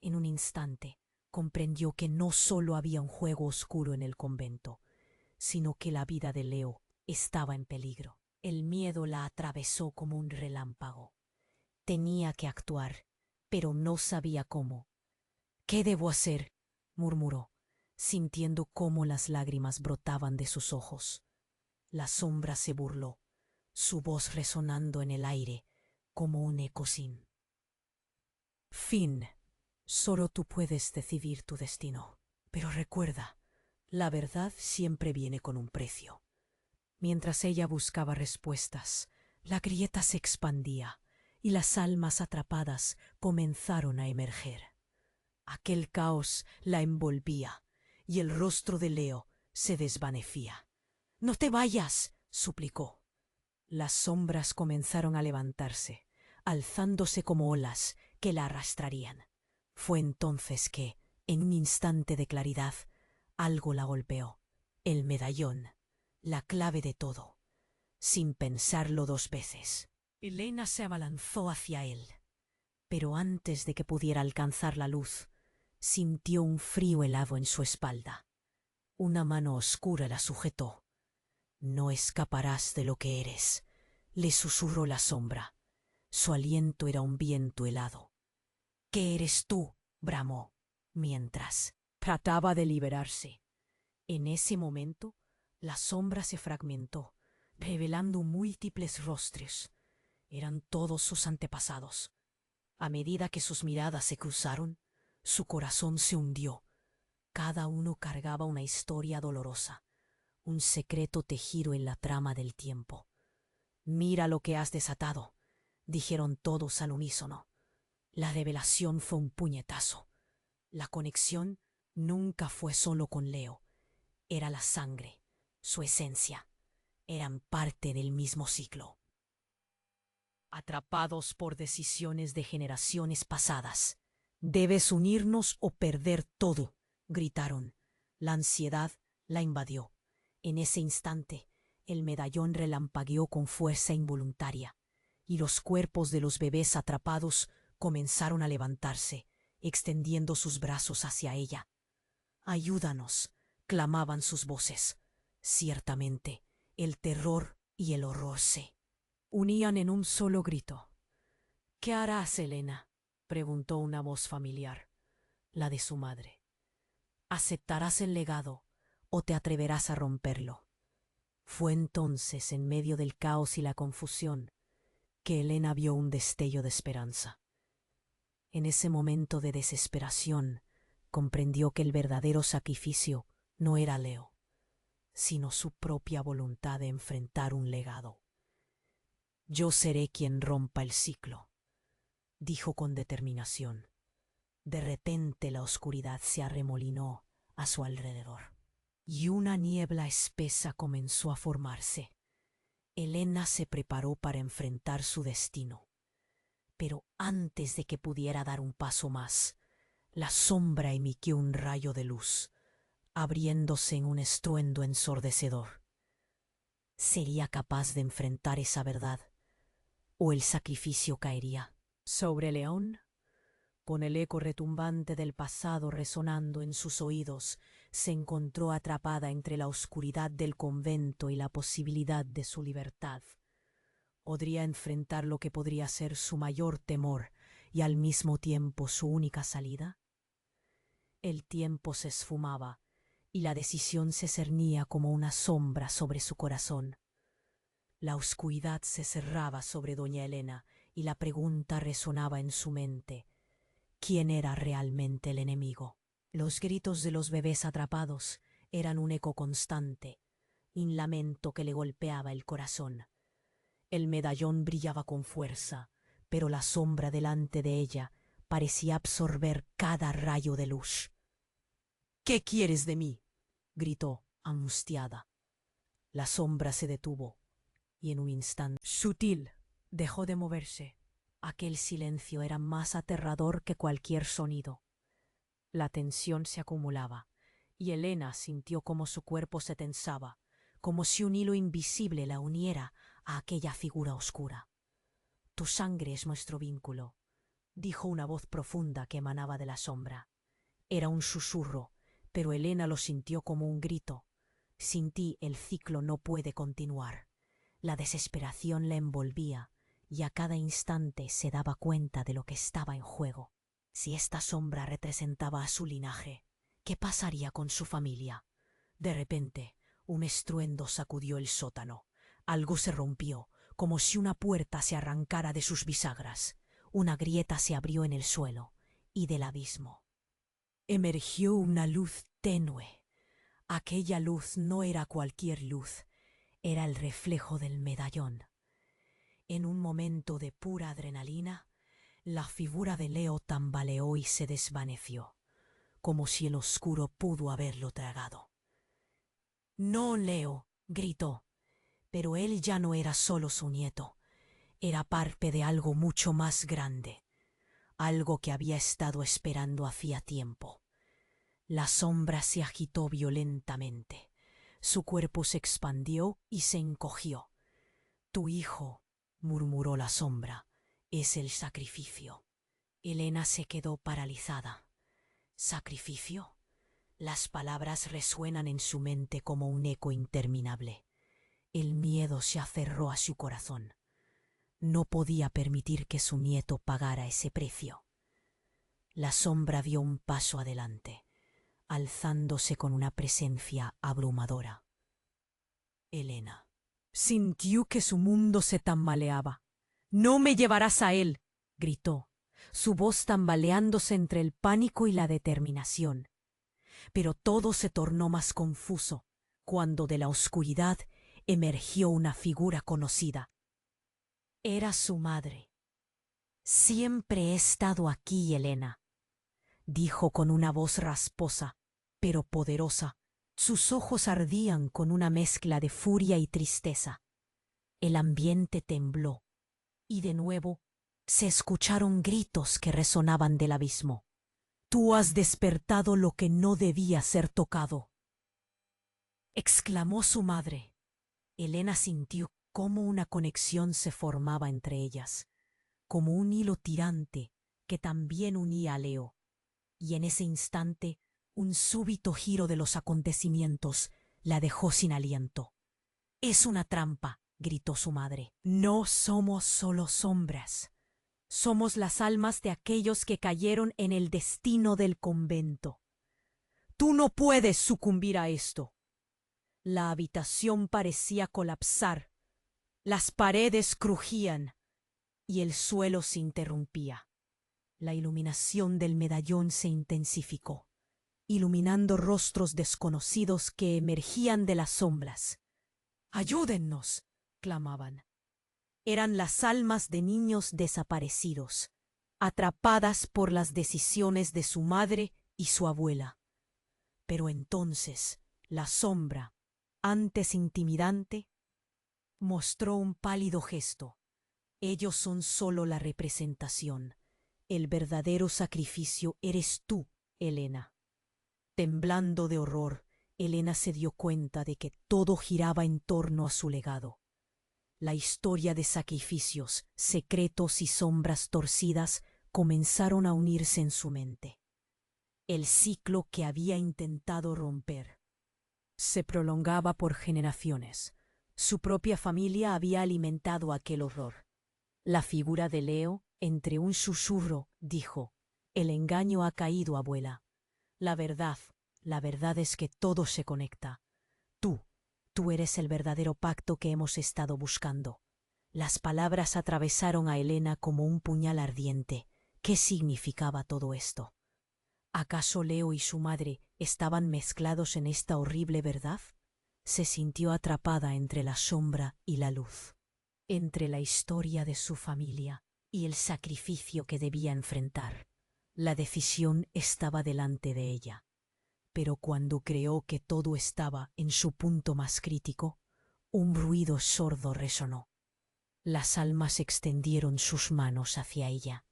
En un instante comprendió que no solo había un juego oscuro en el convento, sino que la vida de Leo estaba en peligro. El miedo la atravesó como un relámpago. Tenía que actuar, pero no sabía cómo. «¿Qué debo hacer?», murmuró, sintiendo cómo las lágrimas brotaban de sus ojos. La sombra se burló, su voz resonando en el aire como un eco sin fin. «Solo tú puedes decidir tu destino. Pero recuerda, la verdad siempre viene con un precio». Mientras ella buscaba respuestas, la grieta se expandía y las almas atrapadas comenzaron a emerger. Aquel caos la envolvía y el rostro de Leo se desvanecía. «¡No te vayas!», suplicó. Las sombras comenzaron a levantarse, alzándose como olas que la arrastrarían. Fue entonces que, en un instante de claridad, algo la golpeó. El medallón, la clave de todo. Sin pensarlo dos veces, Elena se abalanzó hacia él. Pero antes de que pudiera alcanzar la luz, sintió un frío helado en su espalda. Una mano oscura la sujetó. «No escaparás de lo que eres», le susurró la sombra. Su aliento era un viento helado. «¿Qué eres tú?», bramó, mientras trataba de liberarse. En ese momento, la sombra se fragmentó, revelando múltiples rostros. Eran todos sus antepasados. A medida que sus miradas se cruzaron, su corazón se hundió. Cada uno cargaba una historia dolorosa, un secreto tejido en la trama del tiempo. «Mira lo que has desatado», dijeron todos al unísono. La revelación fue un puñetazo. La conexión nunca fue solo con Leo. Era la sangre, su esencia. Eran parte del mismo ciclo. Atrapados por decisiones de generaciones pasadas. «Debes unirnos o perder todo», gritaron. La ansiedad la invadió. En ese instante, el medallón relampagueó con fuerza involuntaria, y los cuerpos de los bebés atrapados comenzaron a levantarse, extendiendo sus brazos hacia ella. «Ayúdanos», clamaban sus voces. Ciertamente, el terror y el horror se unían en un solo grito. «¿Qué harás, Elena?», preguntó una voz familiar, la de su madre. «¿Aceptarás el legado o te atreverás a romperlo?». Fue entonces, en medio del caos y la confusión, que Elena vio un destello de esperanza. En ese momento de desesperación, comprendió que el verdadero sacrificio no era Leo, sino su propia voluntad de enfrentar un legado. «Yo seré quien rompa el ciclo», dijo con determinación. De repente la oscuridad se arremolinó a su alrededor, y una niebla espesa comenzó a formarse. Elena se preparó para enfrentar su destino. Pero antes de que pudiera dar un paso más, la sombra emitió un rayo de luz, abriéndose en un estruendo ensordecedor. ¿Sería capaz de enfrentar esa verdad? ¿O el sacrificio caería sobre León? Con el eco retumbante del pasado resonando en sus oídos, se encontró atrapada entre la oscuridad del convento y la posibilidad de su libertad. Podría enfrentar lo que podría ser su mayor temor y al mismo tiempo su única salida. El tiempo se esfumaba y la decisión se cernía como una sombra sobre su corazón. La oscuridad se cerraba sobre doña Elena y la pregunta resonaba en su mente: ¿quién era realmente el enemigo? Los gritos de los bebés atrapados eran un eco constante, un lamento que le golpeaba el corazón. El medallón brillaba con fuerza, pero la sombra delante de ella parecía absorber cada rayo de luz. «¿Qué quieres de mí?», gritó, angustiada. La sombra se detuvo, y en un instante sutil dejó de moverse. Aquel silencio era más aterrador que cualquier sonido. La tensión se acumulaba, y Elena sintió como su cuerpo se tensaba, como si un hilo invisible la uniera a aquella figura oscura. «Tu sangre es nuestro vínculo», dijo una voz profunda que emanaba de la sombra. Era un susurro, pero Elena lo sintió como un grito. «Sin ti el ciclo no puede continuar». La desesperación la envolvía, y a cada instante se daba cuenta de lo que estaba en juego. Si esta sombra representaba a su linaje, ¿qué pasaría con su familia? De repente, un estruendo sacudió el sótano. Algo se rompió, como si una puerta se arrancara de sus bisagras. Una grieta se abrió en el suelo, y del abismo emergió una luz tenue. Aquella luz no era cualquier luz, era el reflejo del medallón. En un momento de pura adrenalina, la figura de Leo tambaleó y se desvaneció. como si el oscuro pudo haberlo tragado. «No, Leo», gritó, pero él ya no era solo su nieto, era parte de algo mucho más grande, algo que había estado esperando hacía tiempo. La sombra se agitó violentamente, su cuerpo se expandió y se encogió. «Tu hijo», murmuró la sombra, «es el sacrificio». Elena se quedó paralizada. ¿Sacrificio? Las palabras resuenan en su mente como un eco interminable. El miedo se aferró a su corazón. No podía permitir que su nieto pagara ese precio. La sombra dio un paso adelante, alzándose con una presencia abrumadora. Elena sintió que su mundo se tambaleaba. «No me llevarás a él», gritó, su voz tambaleándose entre el pánico y la determinación. Pero todo se tornó más confuso cuando de la oscuridad emergió una figura conocida. Era su madre. «Siempre he estado aquí, Elena», dijo con una voz rasposa, pero poderosa. Sus ojos ardían con una mezcla de furia y tristeza. El ambiente tembló, y de nuevo se escucharon gritos que resonaban del abismo. «Tú has despertado lo que no debía ser tocado», exclamó su madre. Elena sintió cómo una conexión se formaba entre ellas, como un hilo tirante que también unía a Leo. Y en ese instante, un súbito giro de los acontecimientos la dejó sin aliento. «Es una trampa», gritó su madre. «No somos solo sombras. Somos las almas de aquellos que cayeron en el destino del convento. Tú no puedes sucumbir a esto». La habitación parecía colapsar. Las paredes crujían y el suelo se interrumpía. La iluminación del medallón se intensificó, iluminando rostros desconocidos que emergían de las sombras. «¡Ayúdennos!», clamaban. Eran las almas de niños desaparecidos, atrapadas por las decisiones de su madre y su abuela. Pero entonces la sombra, antes intimidante, mostró un pálido gesto. «Ellos son solo la representación. El verdadero sacrificio eres tú, Elena». Temblando de horror, Elena se dio cuenta de que todo giraba en torno a su legado. La historia de sacrificios, secretos y sombras torcidas comenzaron a unirse en su mente. El ciclo que había intentado romper se prolongaba por generaciones. Su propia familia había alimentado aquel horror. La figura de Leo, entre un susurro, dijo: «El engaño ha caído, abuela. La verdad es que todo se conecta. Tú eres el verdadero pacto que hemos estado buscando». Las palabras atravesaron a Elena como un puñal ardiente. ¿Qué significaba todo esto? ¿Acaso Leo y su madre estaban mezclados en esta horrible verdad? Se sintió atrapada entre la sombra y la luz, entre la historia de su familia y el sacrificio que debía enfrentar. La decisión estaba delante de ella. Pero cuando creó que todo estaba en su punto más crítico, un ruido sordo resonó. Las almas extendieron sus manos hacia ella,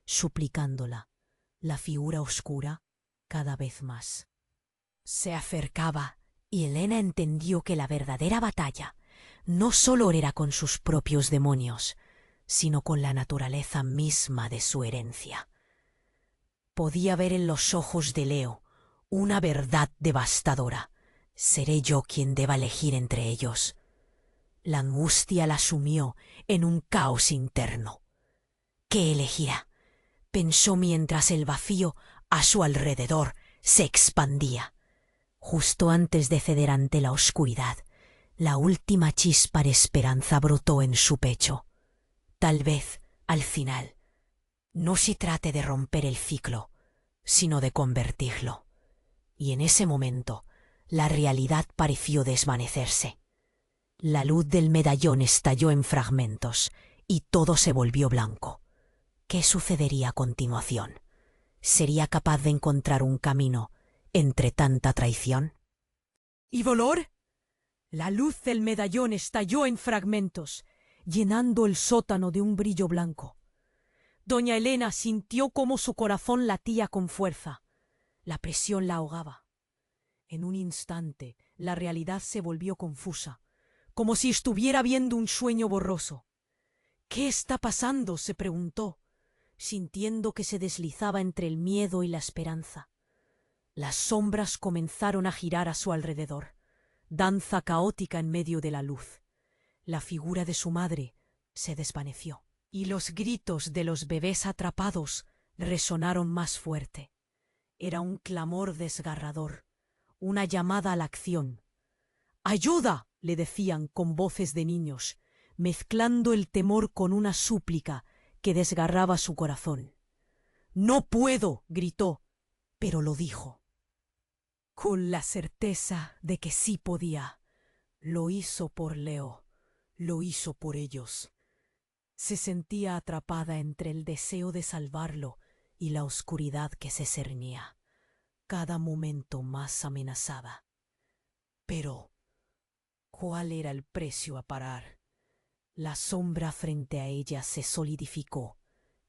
suplicándola. La figura oscura, cada vez más, se acercaba, y Elena entendió que la verdadera batalla no solo era con sus propios demonios, sino con la naturaleza misma de su herencia. Podía ver en los ojos de Leo una verdad devastadora. «Seré yo quien deba elegir entre ellos». La angustia la sumió en un caos interno. «¿Qué elegirá?», pensó mientras el vacío a su alrededor se expandía. Justo antes de ceder ante la oscuridad, la última chispa de esperanza brotó en su pecho. Tal vez, al final, no se trate de romper el ciclo, sino de convertirlo. Y en ese momento, la realidad pareció desvanecerse. La luz del medallón estalló en fragmentos y todo se volvió blanco. ¿Qué sucedería a continuación? ¿Sería capaz de encontrar un camino entre tanta traición? ¿Y volor? La luz del medallón estalló en fragmentos, llenando el sótano de un brillo blanco. Doña Elena sintió cómo su corazón latía con fuerza. La presión la ahogaba. En un instante, la realidad se volvió confusa, como si estuviera viendo un sueño borroso. ¿Qué está pasando?, se preguntó, sintiendo que se deslizaba entre el miedo y la esperanza. Las sombras comenzaron a girar a su alrededor, danza caótica en medio de la luz. La figura de su madre se desvaneció, y los gritos de los bebés atrapados resonaron más fuerte. Era un clamor desgarrador, una llamada a la acción. ¡Ayuda!, le decían con voces de niños, mezclando el temor con una súplica que desgarraba su corazón. «¡No puedo!», gritó, pero lo dijo. Con la certeza de que sí podía. Lo hizo por Leo, lo hizo por ellos. Se sentía atrapada entre el deseo de salvarlo y la oscuridad que se cernía, cada momento más amenazada. Pero, ¿cuál era el precio a pagar? La sombra frente a ella se solidificó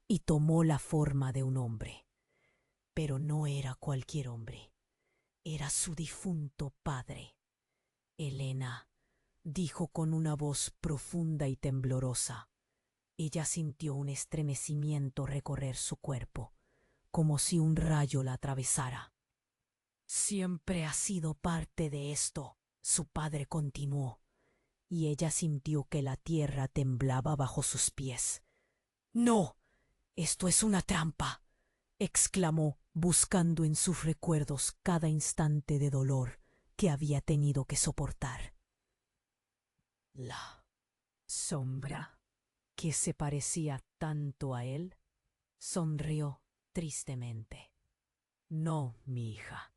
y tomó la forma de un hombre. Pero no era cualquier hombre. Era su difunto padre. «Elena», dijo con una voz profunda y temblorosa. Ella sintió un estremecimiento recorrer su cuerpo, como si un rayo la atravesara. «Siempre ha sido parte de esto», su padre continuó, y ella sintió que la tierra temblaba bajo sus pies. «No, esto es una trampa», exclamó, buscando en sus recuerdos cada instante de dolor que había tenido que soportar. La sombra, que se parecía tanto a él, sonrió tristemente. «No, mi hija.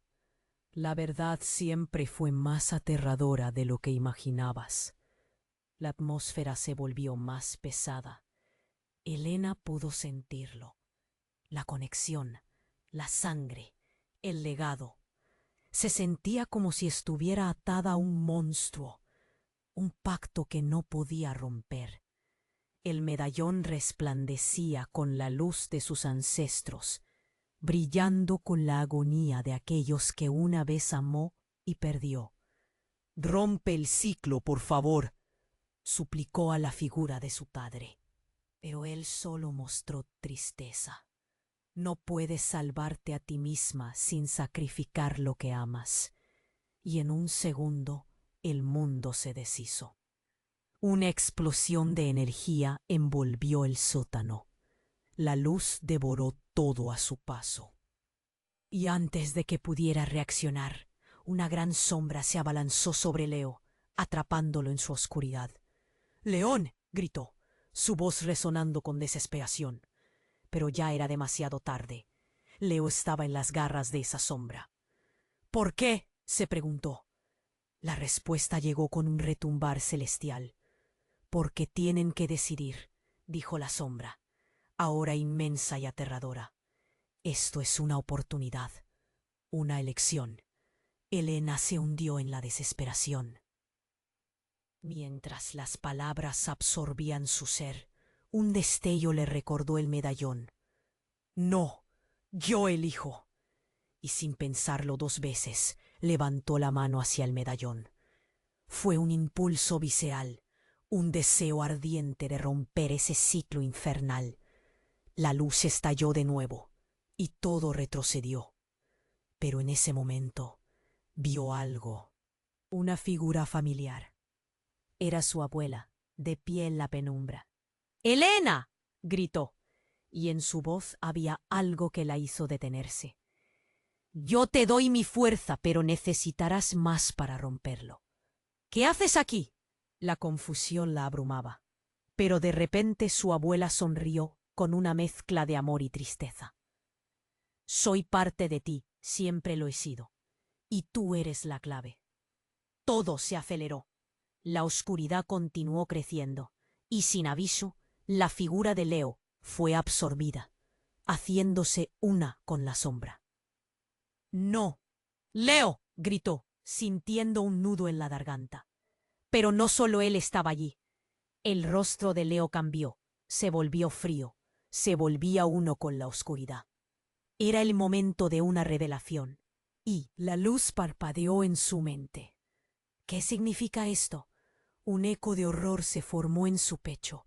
La verdad siempre fue más aterradora de lo que imaginabas». La atmósfera se volvió más pesada. Elena pudo sentirlo. La conexión, la sangre, el legado. Se sentía como si estuviera atada a un monstruo, un pacto que no podía romper. El medallón resplandecía con la luz de sus ancestros, brillando con la agonía de aquellos que una vez amó y perdió. «Rompe el ciclo, por favor», suplicó a la figura de su padre. Pero él solo mostró tristeza. «No puedes salvarte a ti misma sin sacrificar lo que amas». Y en un segundo el mundo se deshizo. Una explosión de energía envolvió el sótano. La luz devoró todo a su paso. Y antes de que pudiera reaccionar, una gran sombra se abalanzó sobre Leo, atrapándolo en su oscuridad. «¡León!», gritó, su voz resonando con desesperación. Pero ya era demasiado tarde. Leo estaba en las garras de esa sombra. «¿Por qué?», se preguntó. La respuesta llegó con un retumbar celestial. «Porque tienen que decidir», dijo la sombra, ahora inmensa y aterradora. «Esto es una oportunidad, una elección». Elena se hundió en la desesperación. Mientras las palabras absorbían su ser, un destello le recordó el medallón. «No, yo elijo». Y sin pensarlo dos veces, levantó la mano hacia el medallón. Fue un impulso visceral, un deseo ardiente de romper ese ciclo infernal. La luz estalló de nuevo, y todo retrocedió. Pero en ese momento vio algo, una figura familiar. Era su abuela, de pie en la penumbra. «¡Elena!», gritó, y en su voz había algo que la hizo detenerse. «Yo te doy mi fuerza, pero necesitarás más para romperlo». «¿Qué haces aquí?». La confusión la abrumaba, pero de repente su abuela sonrió con una mezcla de amor y tristeza. «Soy parte de ti, siempre lo he sido, y tú eres la clave». Todo se aceleró. La oscuridad continuó creciendo, y sin aviso, la figura de Leo fue absorbida. haciéndose una con la sombra. «No, Leo», gritó, sintiendo un nudo en la garganta. Pero no solo él estaba allí. El rostro de Leo cambió, se volvió frío, se volvía uno con la oscuridad. Era el momento de una revelación, y la luz parpadeó en su mente. ¿Qué significa esto? Un eco de horror se formó en su pecho.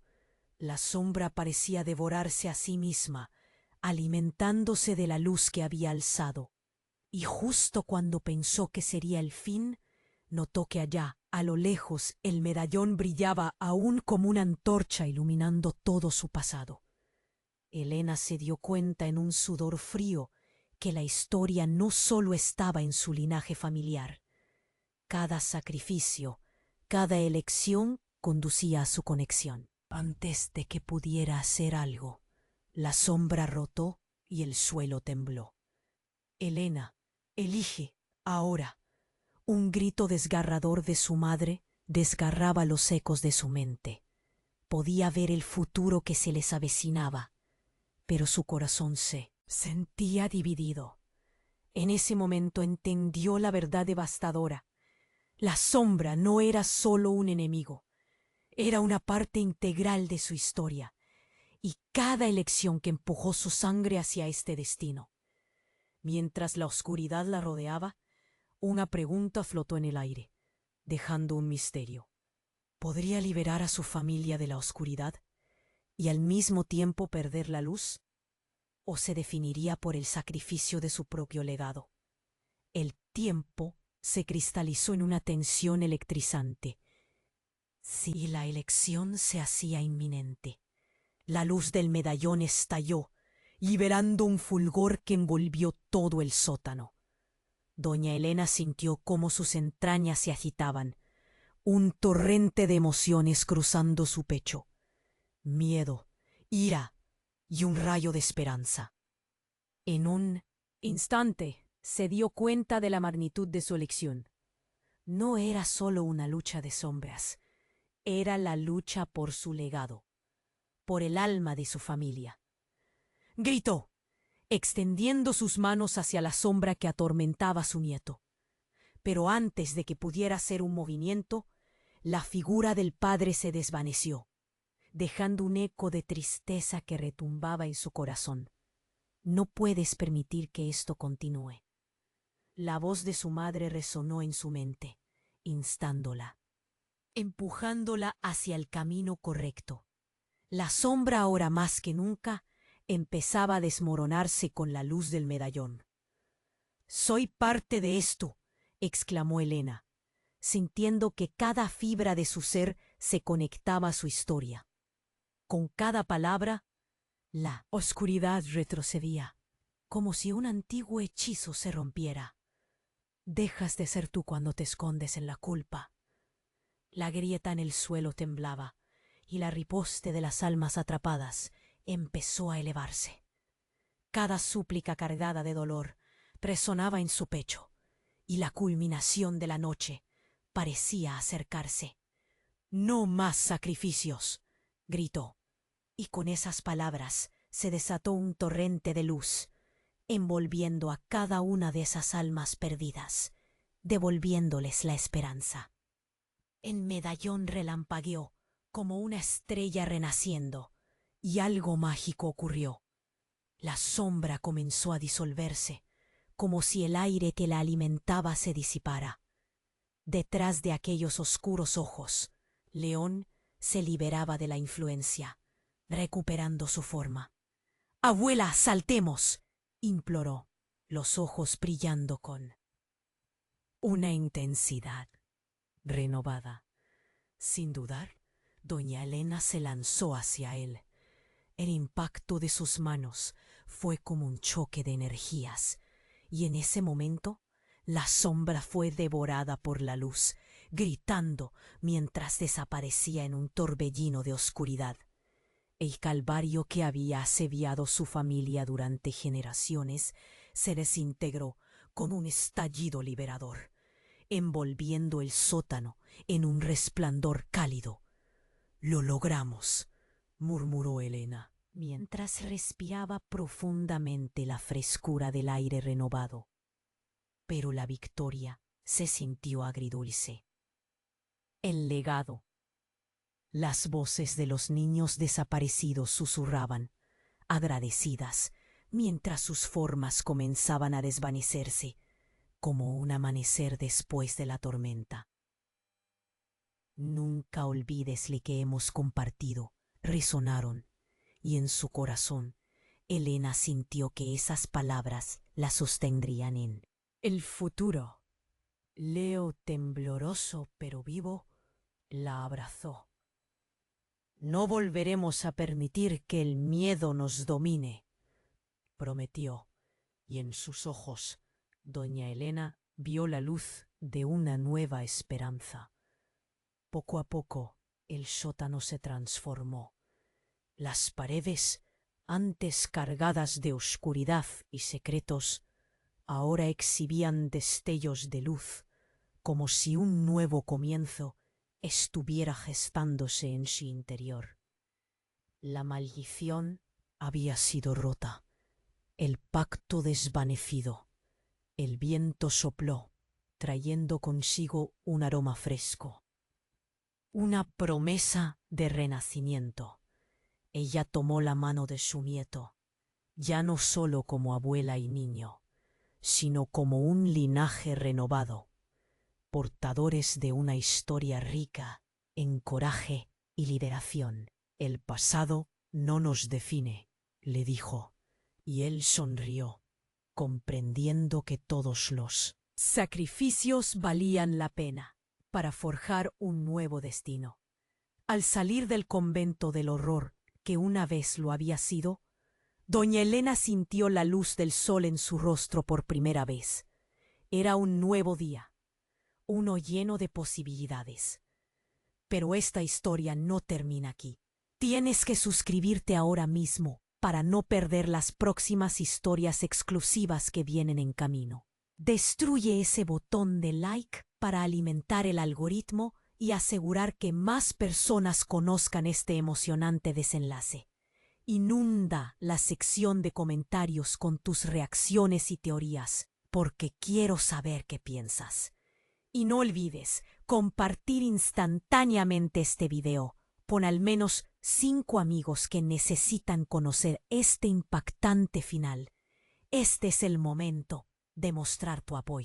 La sombra parecía devorarse a sí misma, alimentándose de la luz que había alzado. Y justo cuando pensó que sería el fin, notó que allá, a lo lejos, el medallón brillaba aún como una antorcha iluminando todo su pasado. Elena se dio cuenta en un sudor frío que la historia no solo estaba en su linaje familiar. Cada sacrificio, cada elección conducía a su conexión. Antes de que pudiera hacer algo, la sombra rotó y el suelo tembló. Elena, elige, ahora. Un grito desgarrador de su madre desgarraba los ecos de su mente. Podía ver el futuro que se les avecinaba, pero su corazón se sentía dividido. En ese momento entendió la verdad devastadora. La sombra no era solo un enemigo, era una parte integral de su historia, y cada elección que empujó su sangre hacia este destino. Mientras la oscuridad la rodeaba, una pregunta flotó en el aire, dejando un misterio. ¿Podría liberar a su familia de la oscuridad y al mismo tiempo perder la luz? ¿O se definiría por el sacrificio de su propio legado? El tiempo se cristalizó en una tensión electrizante. Sí, la elección se hacía inminente. La luz del medallón estalló, liberando un fulgor que envolvió todo el sótano. Doña Elena sintió cómo sus entrañas se agitaban, un torrente de emociones cruzando su pecho. Miedo, ira y un rayo de esperanza. En un instante se dio cuenta de la magnitud de su elección. No era solo una lucha de sombras, era la lucha por su legado, por el alma de su familia. Gritó, extendiendo sus manos hacia la sombra que atormentaba a su nieto. Pero antes de que pudiera hacer un movimiento, la figura del padre se desvaneció, dejando un eco de tristeza que retumbaba en su corazón. No puedes permitir que esto continúe. La voz de su madre resonó en su mente, instándola, empujándola hacia el camino correcto. La sombra ahora más que nunca empezaba a desmoronarse con la luz del medallón. «Soy parte de esto», exclamó Elena, sintiendo que cada fibra de su ser se conectaba a su historia. Con cada palabra, la oscuridad retrocedía, como si un antiguo hechizo se rompiera. Dejas de ser tú cuando te escondes en la culpa. La grieta en el suelo temblaba, y la riposte de las almas atrapadas empezó a elevarse. Cada súplica cargada de dolor resonaba en su pecho, y la culminación de la noche parecía acercarse. «No más sacrificios», gritó, y con esas palabras se desató un torrente de luz, envolviendo a cada una de esas almas perdidas, devolviéndoles la esperanza. El medallón relampagueó como una estrella renaciendo, y algo mágico ocurrió. La sombra comenzó a disolverse, como si el aire que la alimentaba se disipara. Detrás de aquellos oscuros ojos, León se liberaba de la influencia, recuperando su forma. «Abuela, saltemos», imploró, los ojos brillando con una intensidad renovada. Sin dudar, doña Elena se lanzó hacia él. El impacto de sus manos fue como un choque de energías, y en ese momento la sombra fue devorada por la luz, gritando mientras desaparecía en un torbellino de oscuridad. El calvario que había asediado su familia durante generaciones se desintegró con un estallido liberador, envolviendo el sótano en un resplandor cálido. «Lo logramos», murmuró Elena. mientras respiraba profundamente la frescura del aire renovado. Pero la victoria se sintió agridulce. El legado. Las voces de los niños desaparecidos susurraban, agradecidas, mientras sus formas comenzaban a desvanecerse, como un amanecer después de la tormenta. Nunca olvides lo que hemos compartido, resonaron, y en su corazón, Elena sintió que esas palabras la sostendrían en el futuro. Leo, tembloroso pero vivo, la abrazó. No volveremos a permitir que el miedo nos domine, prometió, y en sus ojos, doña Elena vio la luz de una nueva esperanza. Poco a poco, el sótano se transformó. Las paredes, antes cargadas de oscuridad y secretos, ahora exhibían destellos de luz, como si un nuevo comienzo estuviera gestándose en su interior. La maldición había sido rota, el pacto desvanecido. El viento sopló, trayendo consigo un aroma fresco. Una promesa de renacimiento. Ella tomó la mano de su nieto, ya no solo como abuela y niño, sino como un linaje renovado, portadores de una historia rica en coraje y liberación. El pasado no nos define, le dijo, y él sonrió, comprendiendo que todos los sacrificios valían la pena para forjar un nuevo destino. Al salir del convento del horror que una vez lo había sido, doña Elena sintió la luz del sol en su rostro por primera vez. Era un nuevo día, uno lleno de posibilidades. Pero esta historia no termina aquí. Tienes que suscribirte ahora mismo para no perder las próximas historias exclusivas que vienen en camino. Destruye ese botón de like para alimentar el algoritmo y asegurar que más personas conozcan este emocionante desenlace. Inunda la sección de comentarios con tus reacciones y teorías, porque quiero saber qué piensas. Y no olvides compartir instantáneamente este video. Pon al menos 5 amigos que necesitan conocer este impactante final. Este es el momento de mostrar tu apoyo.